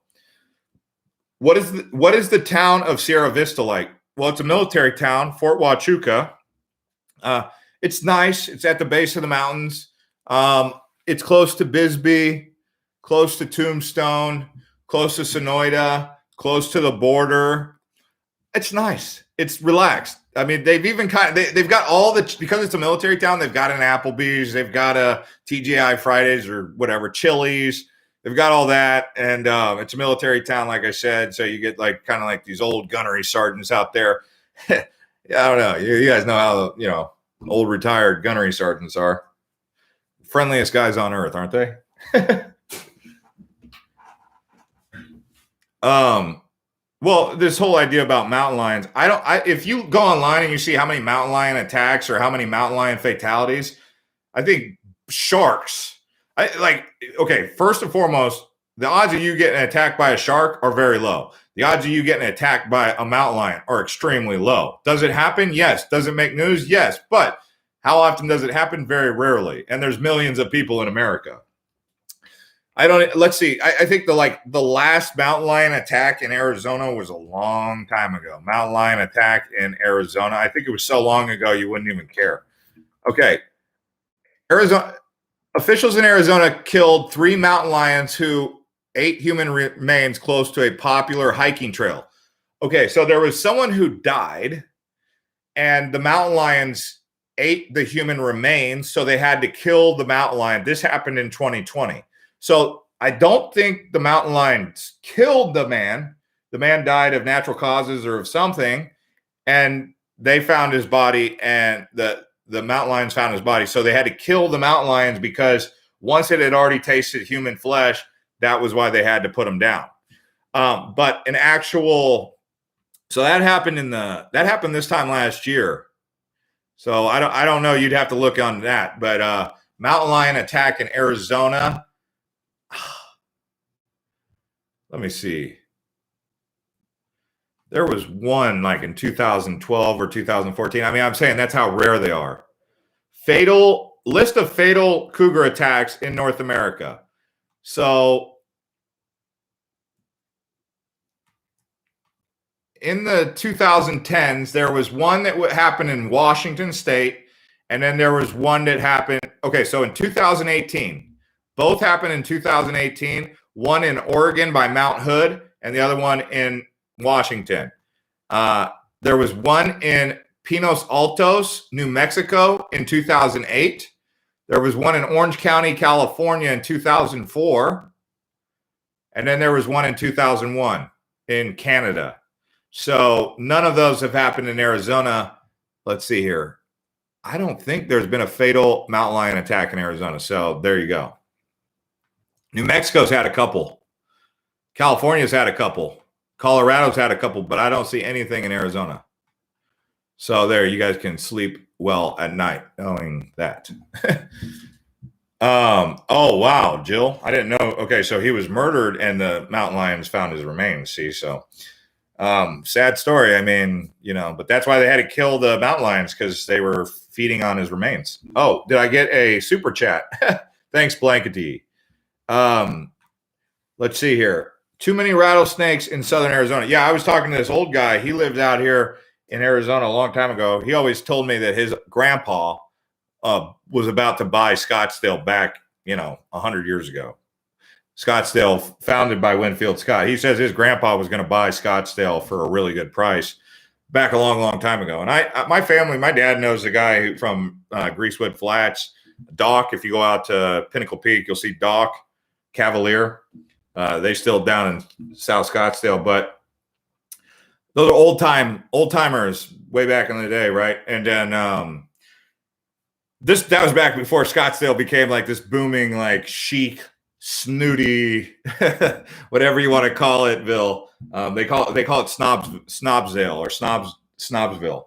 S1: What is the town of Sierra Vista like? Well, it's a military town, Fort Huachuca. It's nice. It's at the base of the mountains. It's close to Bisbee, close to Tombstone, close to Sonoyta, close to the border. It's nice. It's relaxed. I mean, they've even they've got all because it's a military town, they've got an Applebee's, they've got a TGI Fridays or whatever, Chili's. They've got all that. And it's a military town, like I said. So you get kind of like these old gunnery sergeants out there. I don't know. You guys know how, old retired gunnery sergeants are. Friendliest guys on earth, aren't they? Well, this whole idea about mountain lions, if you go online and you see how many mountain lion attacks or how many mountain lion fatalities, I think sharks, first and foremost, the odds of you getting attacked by a shark are very low. The odds of you getting attacked by a mountain lion are extremely low. Does it happen? Yes. Does it make news? Yes. But how often does it happen? Very rarely. And there's millions of people in America. Let's see. I think the last mountain lion attack in Arizona was a long time ago. Mountain lion attack in Arizona. I think it was so long ago you wouldn't even care. Okay. Arizona officials in Arizona killed 3 mountain lions who ate human remains close to a popular hiking trail. Okay, so there was someone who died, and the mountain lions ate the human remains, so they had to kill the mountain lion. This happened in 2020. So I don't think the mountain lions killed the man. The man died of natural causes or of something, and they found his body, and the mountain lions found his body. So they had to kill the mountain lions because once it had already tasted human flesh, that was why they had to put them down. But an actual, so that happened this time last year. So I don't know. You'd have to look on that. But mountain lion attack in Arizona. Let me see. There was one like in 2012 or 2014. I mean, I'm saying that's how rare they are. List of fatal cougar attacks in North America. So in the 2010s, there was one that happened in Washington State, and then there was one that happened. Okay, so in 2018, both happened in 2018. One in Oregon by Mount Hood, and the other one in Washington. There was one in Pinos Altos, New Mexico in 2008. There was one in Orange County, California in 2004. And then there was one in 2001 in Canada. So none of those have happened in Arizona. Let's see here. I don't think there's been a fatal mountain lion attack in Arizona. So there you go. New Mexico's had a couple. California's had a couple. Colorado's had a couple, but I don't see anything in Arizona. So there, you guys can sleep well at night knowing that. Oh, wow, Jill. I didn't know. Okay, so he was murdered and the mountain lions found his remains. See, so sad story. I mean, you know, but that's why they had to kill the mountain lions, because they were feeding on his remains. Oh, did I get a super chat? Thanks, Blankety. Let's see here. Too many rattlesnakes in southern Arizona. Yeah, I was talking to this old guy. He lived out here in Arizona a long time ago. He always told me that his grandpa was about to buy Scottsdale back, 100 years ago. Scottsdale, founded by Winfield Scott. He says his grandpa was going to buy Scottsdale for a really good price back a long, long time ago. And my family, my dad knows a guy from Greasewood Flats, Doc. If you go out to Pinnacle Peak, you'll see Doc Cavalier. They still down in South Scottsdale, but those are old timers way back in the day, right? And then that was back before Scottsdale became like this booming, like chic, snooty, whatever you want to call it, Bill. They call it Snobsdale or Snobsville.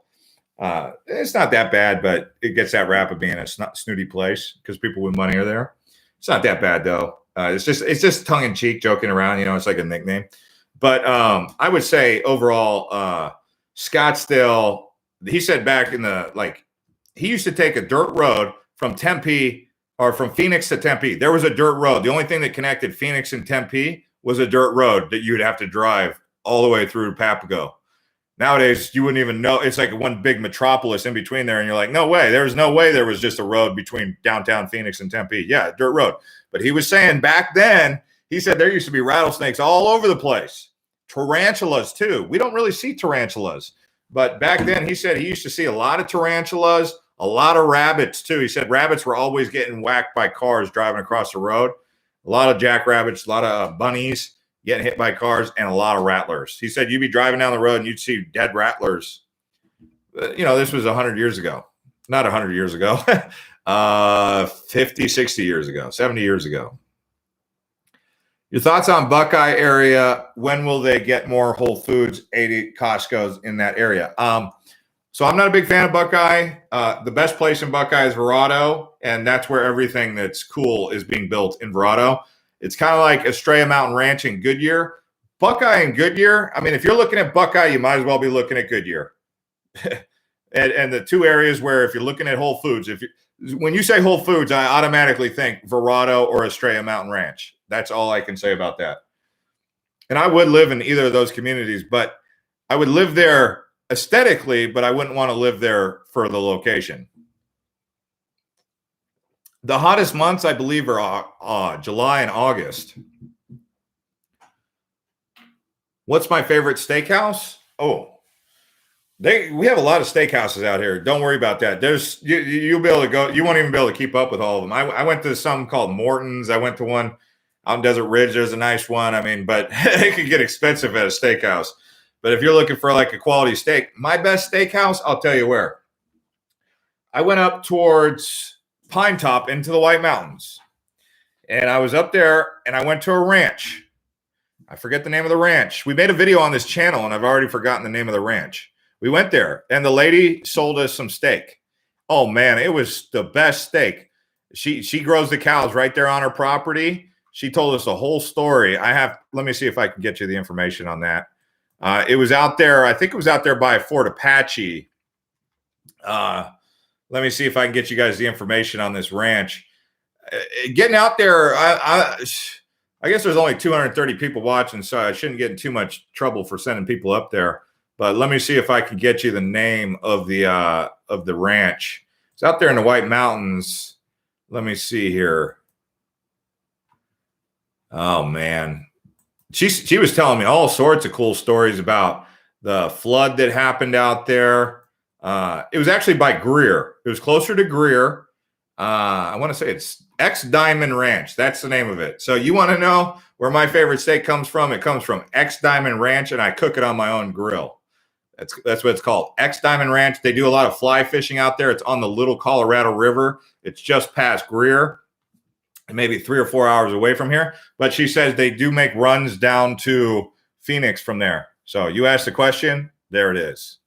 S1: It's not that bad, but it gets that rap of being a snooty place because people with money are there. It's not that bad though. It's just tongue in cheek, joking around. It's like a nickname. But I would say overall, Scottsdale. He said back in he used to take a dirt road from Tempe or from Phoenix to Tempe. There was a dirt road. The only thing that connected Phoenix and Tempe was a dirt road that you would have to drive all the way through Papago. Nowadays, you wouldn't even know. It's like one big metropolis in between there. And you're like, no way. There's no way there was just a road between downtown Phoenix and Tempe. Yeah, dirt road. But he was saying back then, he said there used to be rattlesnakes all over the place. Tarantulas, too. We don't really see tarantulas. But back then, he said he used to see a lot of tarantulas, a lot of rabbits, too. He said rabbits were always getting whacked by cars driving across the road. A lot of jackrabbits, a lot of bunnies getting hit by cars, and a lot of rattlers. He said you'd be driving down the road and you'd see dead rattlers. This was 100 years ago. Not 100 years ago. 50, 60 years ago, 70 years ago. Your thoughts on Buckeye area? When will they get more Whole Foods, 80 Costco's in that area? So I'm not a big fan of Buckeye. The best place in Buckeye is Verrado, and that's where everything that's cool is being built in Verrado. It's kind of like Estrella Mountain Ranch in Goodyear. Buckeye and Goodyear, I mean, if you're looking at Buckeye, you might as well be looking at Goodyear. and the two areas where if you're looking at Whole Foods, when you say Whole Foods, I automatically think Verrado or Estrella Mountain Ranch. That's all I can say about that. And I would live in either of those communities, but I would live there aesthetically, but I wouldn't want to live there for the location. The hottest months, I believe, are July and August. What's my favorite steakhouse? Oh, we have a lot of steakhouses out here. Don't worry about that. You'll be able to go. You won't even be able to keep up with all of them. I went to some called Morton's. I went to one out in Desert Ridge. There's a nice one. I mean, but it can get expensive at a steakhouse. But if you're looking for like a quality steak, my best steakhouse, I'll tell you where. I went up towards Pine Top into the White Mountains. And I was up there and I went to a ranch. I forget the name of the ranch. We made a video on this channel and I've already forgotten the name of the ranch. We went there and the lady sold us some steak. Oh man, it was the best steak. She grows the cows right there on her property. She told us a whole story. Let me see if I can get you the information on that. It was out there. I think it was out there by Fort Apache. Let me see if I can get you guys the information on this ranch. Getting out there, I guess there's only 230 people watching, so I shouldn't get in too much trouble for sending people up there. But let me see if I can get you the name of the ranch. It's out there in the White Mountains. Let me see here. Oh man, she was telling me all sorts of cool stories about the flood that happened out there. It was actually by Greer. It was closer to Greer. I want to say it's X Diamond Ranch. That's the name of it. So you want to know where my favorite steak comes from? It comes from X Diamond Ranch, and I cook it on my own grill. That's what it's called, X Diamond Ranch. They do a lot of fly fishing out there. It's on the Little Colorado River. It's just past Greer, maybe 3 or 4 hours away from here. But she says they do make runs down to Phoenix from there. So you asked the question, there it is.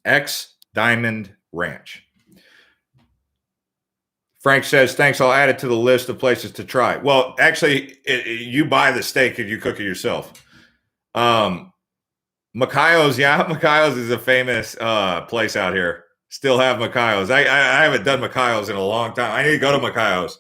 S1: X Diamond Ranch. Frank says, thanks, I'll add it to the list of places to try. Well, actually, you buy the steak and you cook it yourself. Macayo's, yeah, Macayo's is a famous place out here. Still have Macayo's. I haven't done Macayo's in a long time. I need to go to Macayo's.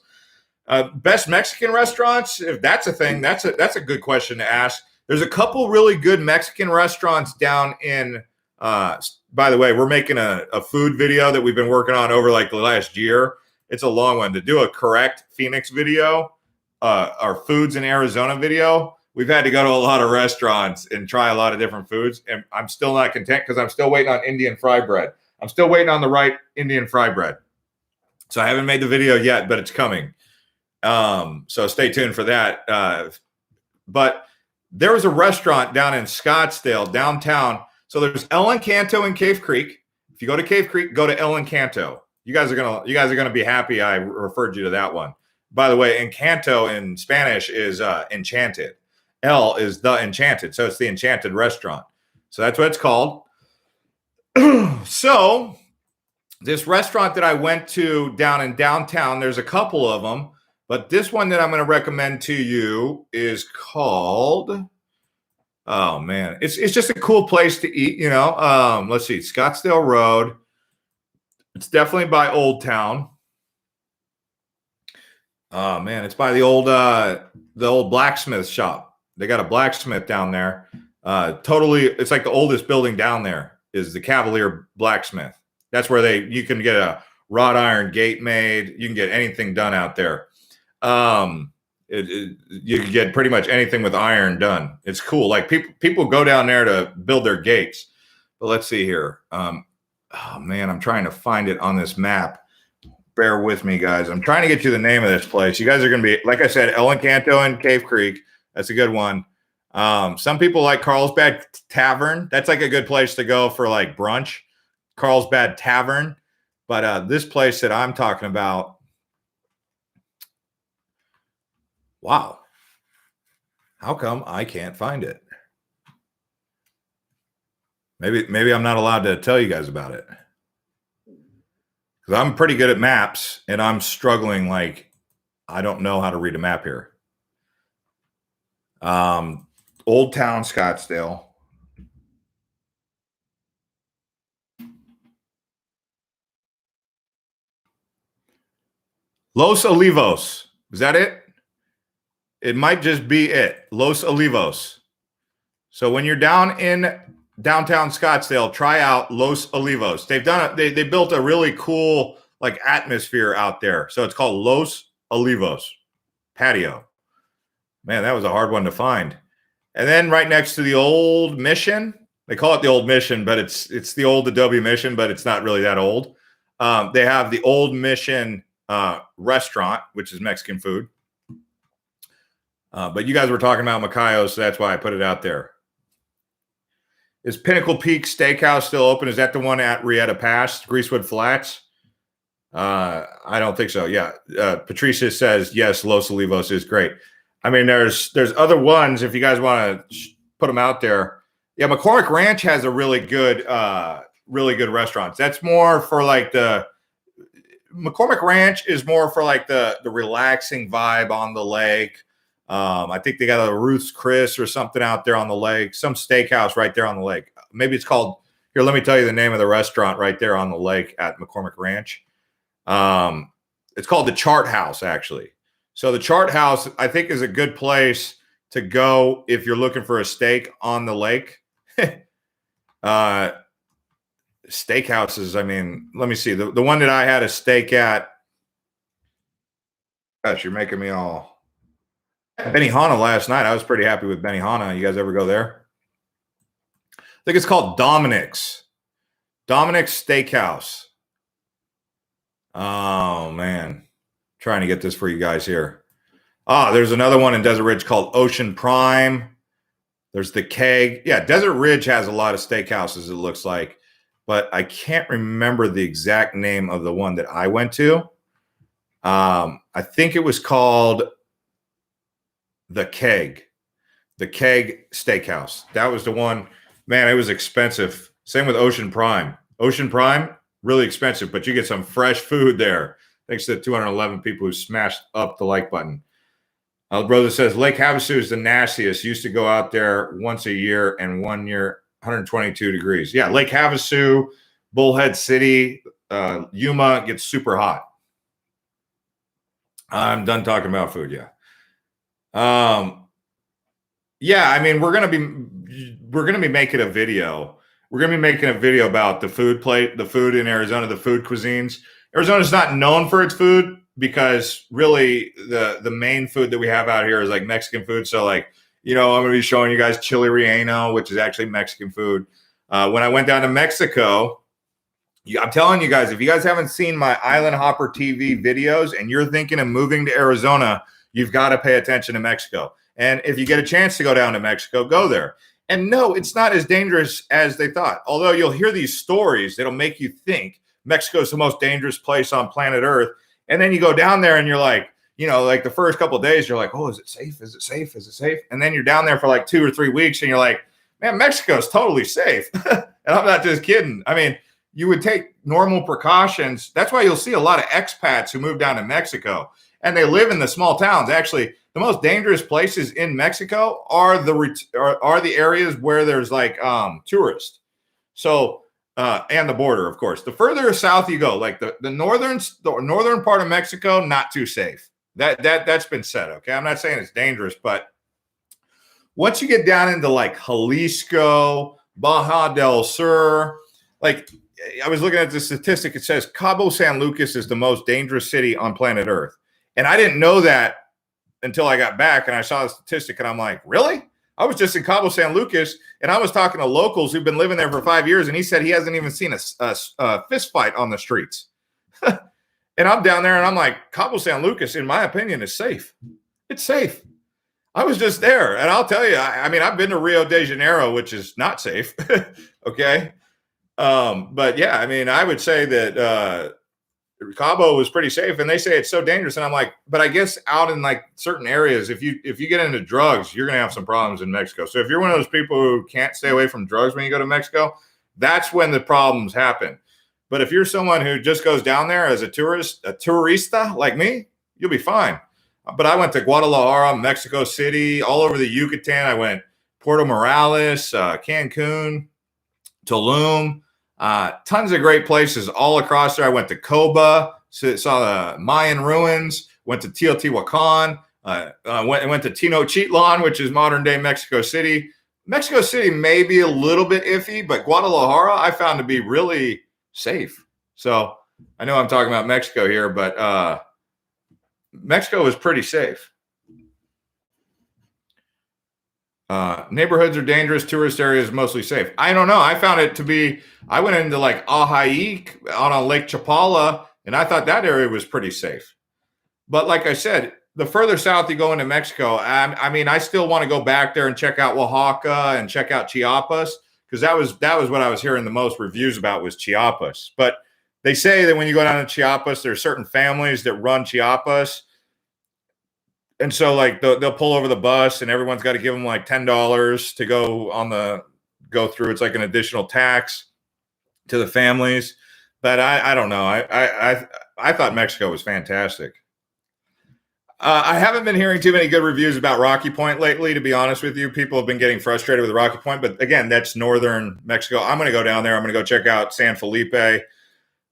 S1: Best Mexican restaurants, if that's a thing, that's a good question to ask. There's a couple really good Mexican restaurants down in, by the way, we're making a food video that we've been working on over like the last year. It's a long one. To do a correct Phoenix video, our foods in Arizona video, we've had to go to a lot of restaurants and try a lot of different foods. And I'm still not content because I'm still waiting on Indian fry bread. I'm still waiting on the right Indian fry bread. So I haven't made the video yet, but it's coming. So stay tuned for that. But there was a restaurant down in Scottsdale, downtown. So there's El Encanto in Cave Creek. If you go to Cave Creek, go to El Encanto. You guys are gonna be happy I referred you to that one. By the way, Encanto in Spanish is enchanted. El is the enchanted, so it's the enchanted restaurant. So that's what it's called. So this restaurant that I went to down in downtown, there's a couple of them, but this one that I'm going to recommend to you is called, oh man, it's just a cool place to eat, you know. Let's see, Scottsdale Road. It's definitely by Old Town. Oh man, it's by the old blacksmith shop. They got a blacksmith down there. Totally, it's like the oldest building down there is the Cavalier Blacksmith. That's where you can get a wrought iron gate made. You can get anything done out there. You can get pretty much anything with iron done. It's cool. Like people go down there to build their gates. But let's see here. Oh man, I'm trying to find it on this map. Bear with me, guys. I'm trying to get you the name of this place. You guys are going to be, like I said, El Encanto in Cave Creek. That's a good one. Some people like Carlsbad Tavern. That's like a good place to go for like brunch. Carlsbad Tavern. But this place that I'm talking about, wow. How come I can't find it? Maybe I'm not allowed to tell you guys about it. Because I'm pretty good at maps, and I'm struggling like I don't know how to read a map here. Old Town Scottsdale. Los Olivos. Is that it? It might just be it. Los Olivos. So when you're down in downtown Scottsdale, try out Los Olivos. They built a really cool like atmosphere out there. So it's called Los Olivos patio. Man, that was a hard one to find. And then right next to the old Mission, they call it the old Mission, but it's the old Adobe Mission, but it's not really that old. They have the old Mission restaurant, which is Mexican food. But you guys were talking about Macayo's, so that's why I put it out there. Is Pinnacle Peak Steakhouse still open? Is that the one at Rieta Pass, Greasewood Flats? I don't think so. Yeah. Patricia says, yes, Los Olivos is great. I mean, there's other ones if you guys want to put them out there. Yeah, McCormick Ranch has a really good restaurants. That's more for like McCormick Ranch is more for like the relaxing vibe on the lake. I think they got a Ruth's Chris or something out there on the lake, some steakhouse right there on the lake. Maybe it's called, here, let me tell you the name of the restaurant right there on the lake at McCormick Ranch. It's called the Chart House, actually. So the Chart House, I think, is a good place to go if you're looking for a steak on the lake. Steakhouses, I mean, let me see. The one that I had a steak at, gosh, you're making me all. Benihana last night. I was pretty happy with Benihana. You guys ever go there? I think it's called Dominic's. Dominic's Steakhouse. Oh, man. Trying to get this for you guys here. There's another one in Desert Ridge called Ocean Prime. There's the Keg. Yeah, Desert Ridge has a lot of steakhouses, it looks like. But I can't remember the exact name of the one that I went to. I think it was called the Keg. The Keg Steakhouse. That was the one. Man, it was expensive. Same with Ocean Prime. Ocean Prime, really expensive, but you get some fresh food there. Thanks to the 211 people who smashed up the like button. Brother says, Lake Havasu is the nastiest. Used to go out there once a year, and 1 year, 122 degrees. Yeah, Lake Havasu, Bullhead City, Yuma gets super hot. I'm done talking about food, yeah. Yeah, I mean, we're gonna be making a video. We're gonna be making a video about the food in Arizona, the food cuisines. Arizona's not known for its food because really the main food that we have out here is like Mexican food. So like, I'm gonna be showing you guys chile relleno, which is actually Mexican food. When I went down to Mexico, I'm telling you guys, if you guys haven't seen my Island Hopper TV videos and you're thinking of moving to Arizona, you've got to pay attention to Mexico. And if you get a chance to go down to Mexico, go there. And no, it's not as dangerous as they thought. Although you'll hear these stories that'll make you think Mexico is the most dangerous place on planet Earth. And then you go down there and you're like, like the first couple of days, you're like, oh, is it safe? Is it safe? Is it safe? And then you're down there for like 2 or 3 weeks and you're like, man, Mexico is totally safe. And I'm not just kidding. I mean, you would take normal precautions. That's why you'll see a lot of expats who move down to Mexico and they live in the small towns. Actually, the most dangerous places in Mexico are the areas where there's like tourists. So, and the border, of course. The further south you go, like the northern part of Mexico, not too safe. That's been said. Okay, I'm not saying it's dangerous, but once you get down into like Jalisco, Baja del Sur, like I was looking at the statistic, it says Cabo San Lucas is the most dangerous city on planet Earth. And I didn't know that until I got back and I saw the statistic and I'm like, really? I was just in Cabo San Lucas and I was talking to locals who've been living there for 5 years. And he said he hasn't even seen a fist fight on the streets. And I'm down there and I'm like, Cabo San Lucas, in my opinion, is safe. It's safe. I was just there. And I'll tell you, I mean, I've been to Rio de Janeiro, which is not safe. Okay. But yeah, I mean, I would say that Cabo was pretty safe, and they say it's so dangerous. And I'm like, but I guess out in like certain areas, if you get into drugs, you're gonna have some problems in Mexico. So if you're one of those people who can't stay away from drugs when you go to Mexico, that's when the problems happen. But if you're someone who just goes down there as a tourista like me, you'll be fine. But I went to Guadalajara, Mexico City, all over the Yucatan. I went Puerto Morales, Cancun, Tulum. Tons of great places all across there. I went to Coba, saw the Mayan ruins, went to Teotihuacan, went to Tenochtitlan, which is modern day Mexico City. Mexico City may be a little bit iffy, but Guadalajara I found to be really safe. So I know I'm talking about Mexico here, but Mexico is pretty safe. Neighborhoods are dangerous. Tourist areas mostly safe. I don't know. I found it to be, I went into like Ajaik out on Lake Chapala, and I thought that area was pretty safe. But like I said, the further south you go into Mexico, I mean, I still want to go back there and check out Oaxaca and check out Chiapas, because that was what I was hearing the most reviews about was Chiapas. But they say that when you go down to Chiapas, there are certain families that run Chiapas. And so like they'll pull over the bus and everyone's got to give them like $10 to go through. It's like an additional tax to the families. But I don't know. I thought Mexico was fantastic. I haven't been hearing too many good reviews about Rocky Point lately, to be honest with you. People have been getting frustrated with Rocky Point, but again, that's northern Mexico. I'm going to go down there. I'm going to go check out San Felipe.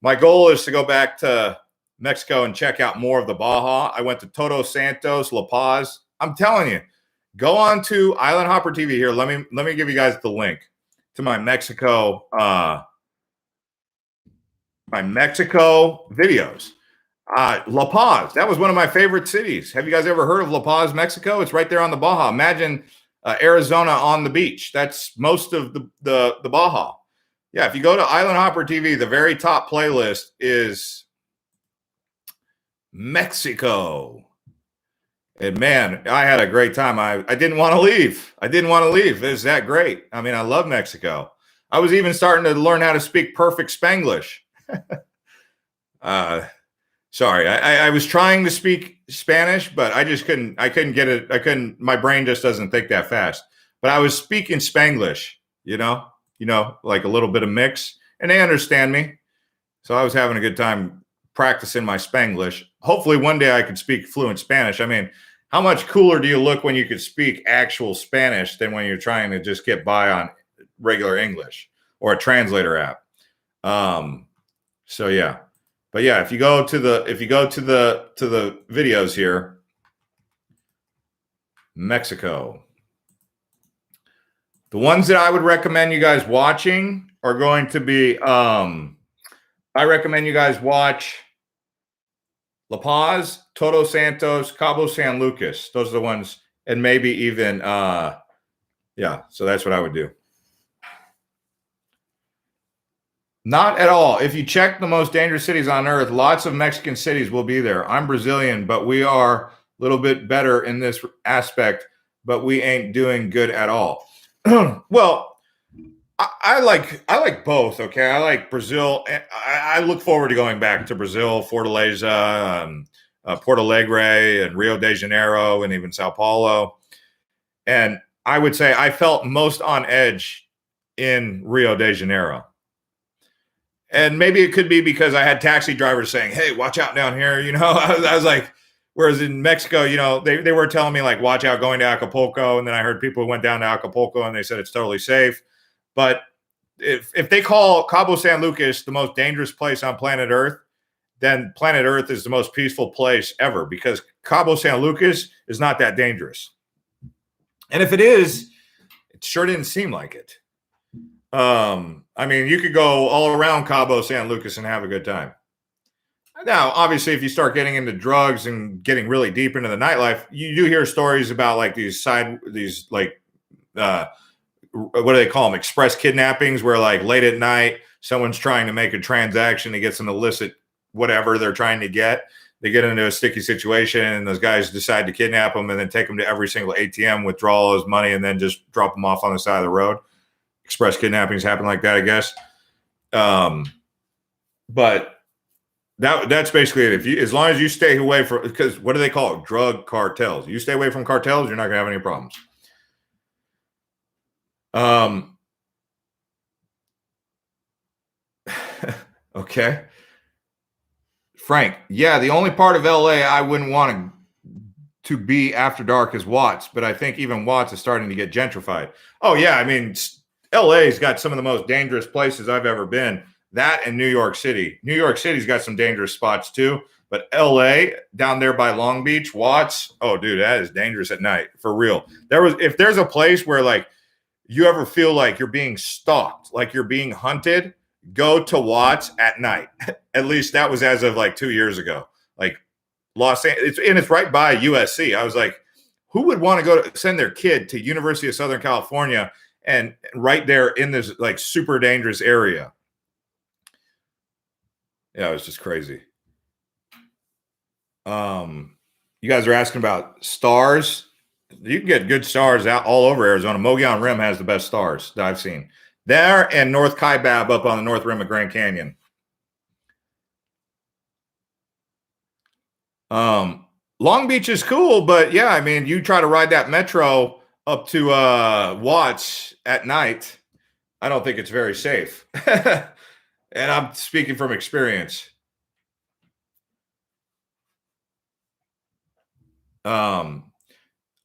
S1: My goal is to go back to Mexico and check out more of the Baja. I went to Todos Santos, La Paz. I'm telling you, go on to Island Hopper TV here. Let me give you guys the link to my Mexico videos. La Paz, that was one of my favorite cities. Have you guys ever heard of La Paz, Mexico? It's right there on the Baja. Imagine Arizona on the beach. That's most of the Baja. Yeah, if you go to Island Hopper TV, the very top playlist is Mexico. And man, I had a great time. I didn't want to leave. I didn't want to leave. It was that great. I mean, I love Mexico. I was even starting to learn how to speak perfect Spanglish. Sorry, I was trying to speak Spanish, but I just couldn't. I couldn't get it. My brain just doesn't think that fast. But I was speaking Spanglish, like a little bit of mix, and they understand me. So I was having a good time practicing my Spanglish. Hopefully one day I could speak fluent Spanish. I mean, how much cooler do you look when you could speak actual Spanish than when you're trying to just get by on regular English or a translator app? So yeah. But yeah, if you go to the videos here, Mexico. The ones that I would recommend you guys watching are going to be I recommend you guys watch La Paz, Todos Santos, Cabo San Lucas. Those are the ones, and maybe even yeah, so that's what I would do. Not at all. If you check the most dangerous cities on earth, lots of Mexican cities will be there. I'm Brazilian, but we are a little bit better in this aspect, but we ain't doing good at all. Well, I like both. Okay, I like Brazil. I look forward to going back to Brazil, Fortaleza, Porto Alegre, and Rio de Janeiro, and even Sao Paulo. And I would say I felt most on edge in Rio de Janeiro. And maybe it could be because I had taxi drivers saying, "Hey, watch out down here." I was like, whereas in Mexico, they were telling me like, watch out going to Acapulco. And then I heard people who went down to Acapulco and they said it's totally safe. But if they call Cabo San Lucas the most dangerous place on planet Earth, then planet Earth is the most peaceful place ever, because Cabo San Lucas is not that dangerous. And if it is, it sure didn't seem like it. I mean, you could go all around Cabo San Lucas and have a good time. Now, obviously, if you start getting into drugs and getting really deep into the nightlife, you do hear stories about like what do they call them? Express kidnappings, where like late at night, someone's trying to make a transaction to get some illicit whatever they're trying to get. They get into a sticky situation and those guys decide to kidnap them and then take them to every single ATM, withdraw all his money, and then just drop them off on the side of the road. Express kidnappings happen like that, I guess. But that's basically it. As long as you stay away from, because what do they call it? Drug cartels. You stay away from cartels, you're not gonna have any problems. Okay. Frank, yeah, the only part of LA I wouldn't want to be after dark is Watts, but I think even Watts is starting to get gentrified. Oh yeah, I mean, LA's got some of the most dangerous places I've ever been. That and New York City. New York City's got some dangerous spots too, but LA down there by Long Beach, Watts, oh dude, that is dangerous at night for real. If there's a place where like you ever feel like you're being stalked, like you're being hunted, go to Watts at night. At least that was as of like 2 years ago. Like Los Angeles, it's right by USC. I was like, who would want to go to send their kid to University of Southern California and right there in this like super dangerous area? Yeah, it was just crazy. You guys are asking about stars. You can get good stars out all over Arizona. Mogollon Rim has the best stars that I've seen. There and North Kaibab up on the north rim of Grand Canyon. Long Beach is cool, but yeah, I mean, you try to ride that metro up to Watts at night, I don't think it's very safe. And I'm speaking from experience.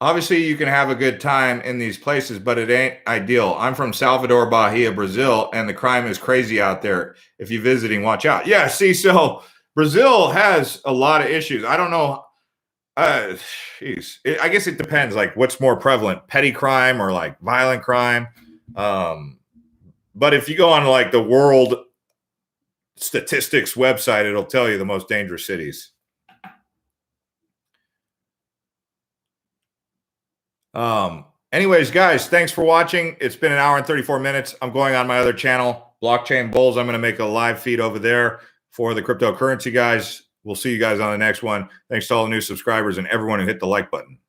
S1: Obviously, you can have a good time in these places, but it ain't ideal. I'm from Salvador, Bahia, Brazil, and the crime is crazy out there. If you're visiting, watch out. Yeah, see, so Brazil has a lot of issues. I don't know. I guess it depends. Like, what's more prevalent, petty crime or like violent crime? But if you go on like the World Statistics website, it'll tell you the most dangerous cities. Anyways, guys, thanks for watching. It's been an hour and 34 minutes. I'm going on my other channel, Blockchain Bulls. I'm going to make a live feed over there for the cryptocurrency guys. We'll see you guys on the next one. Thanks to all the new subscribers and everyone who hit the like button.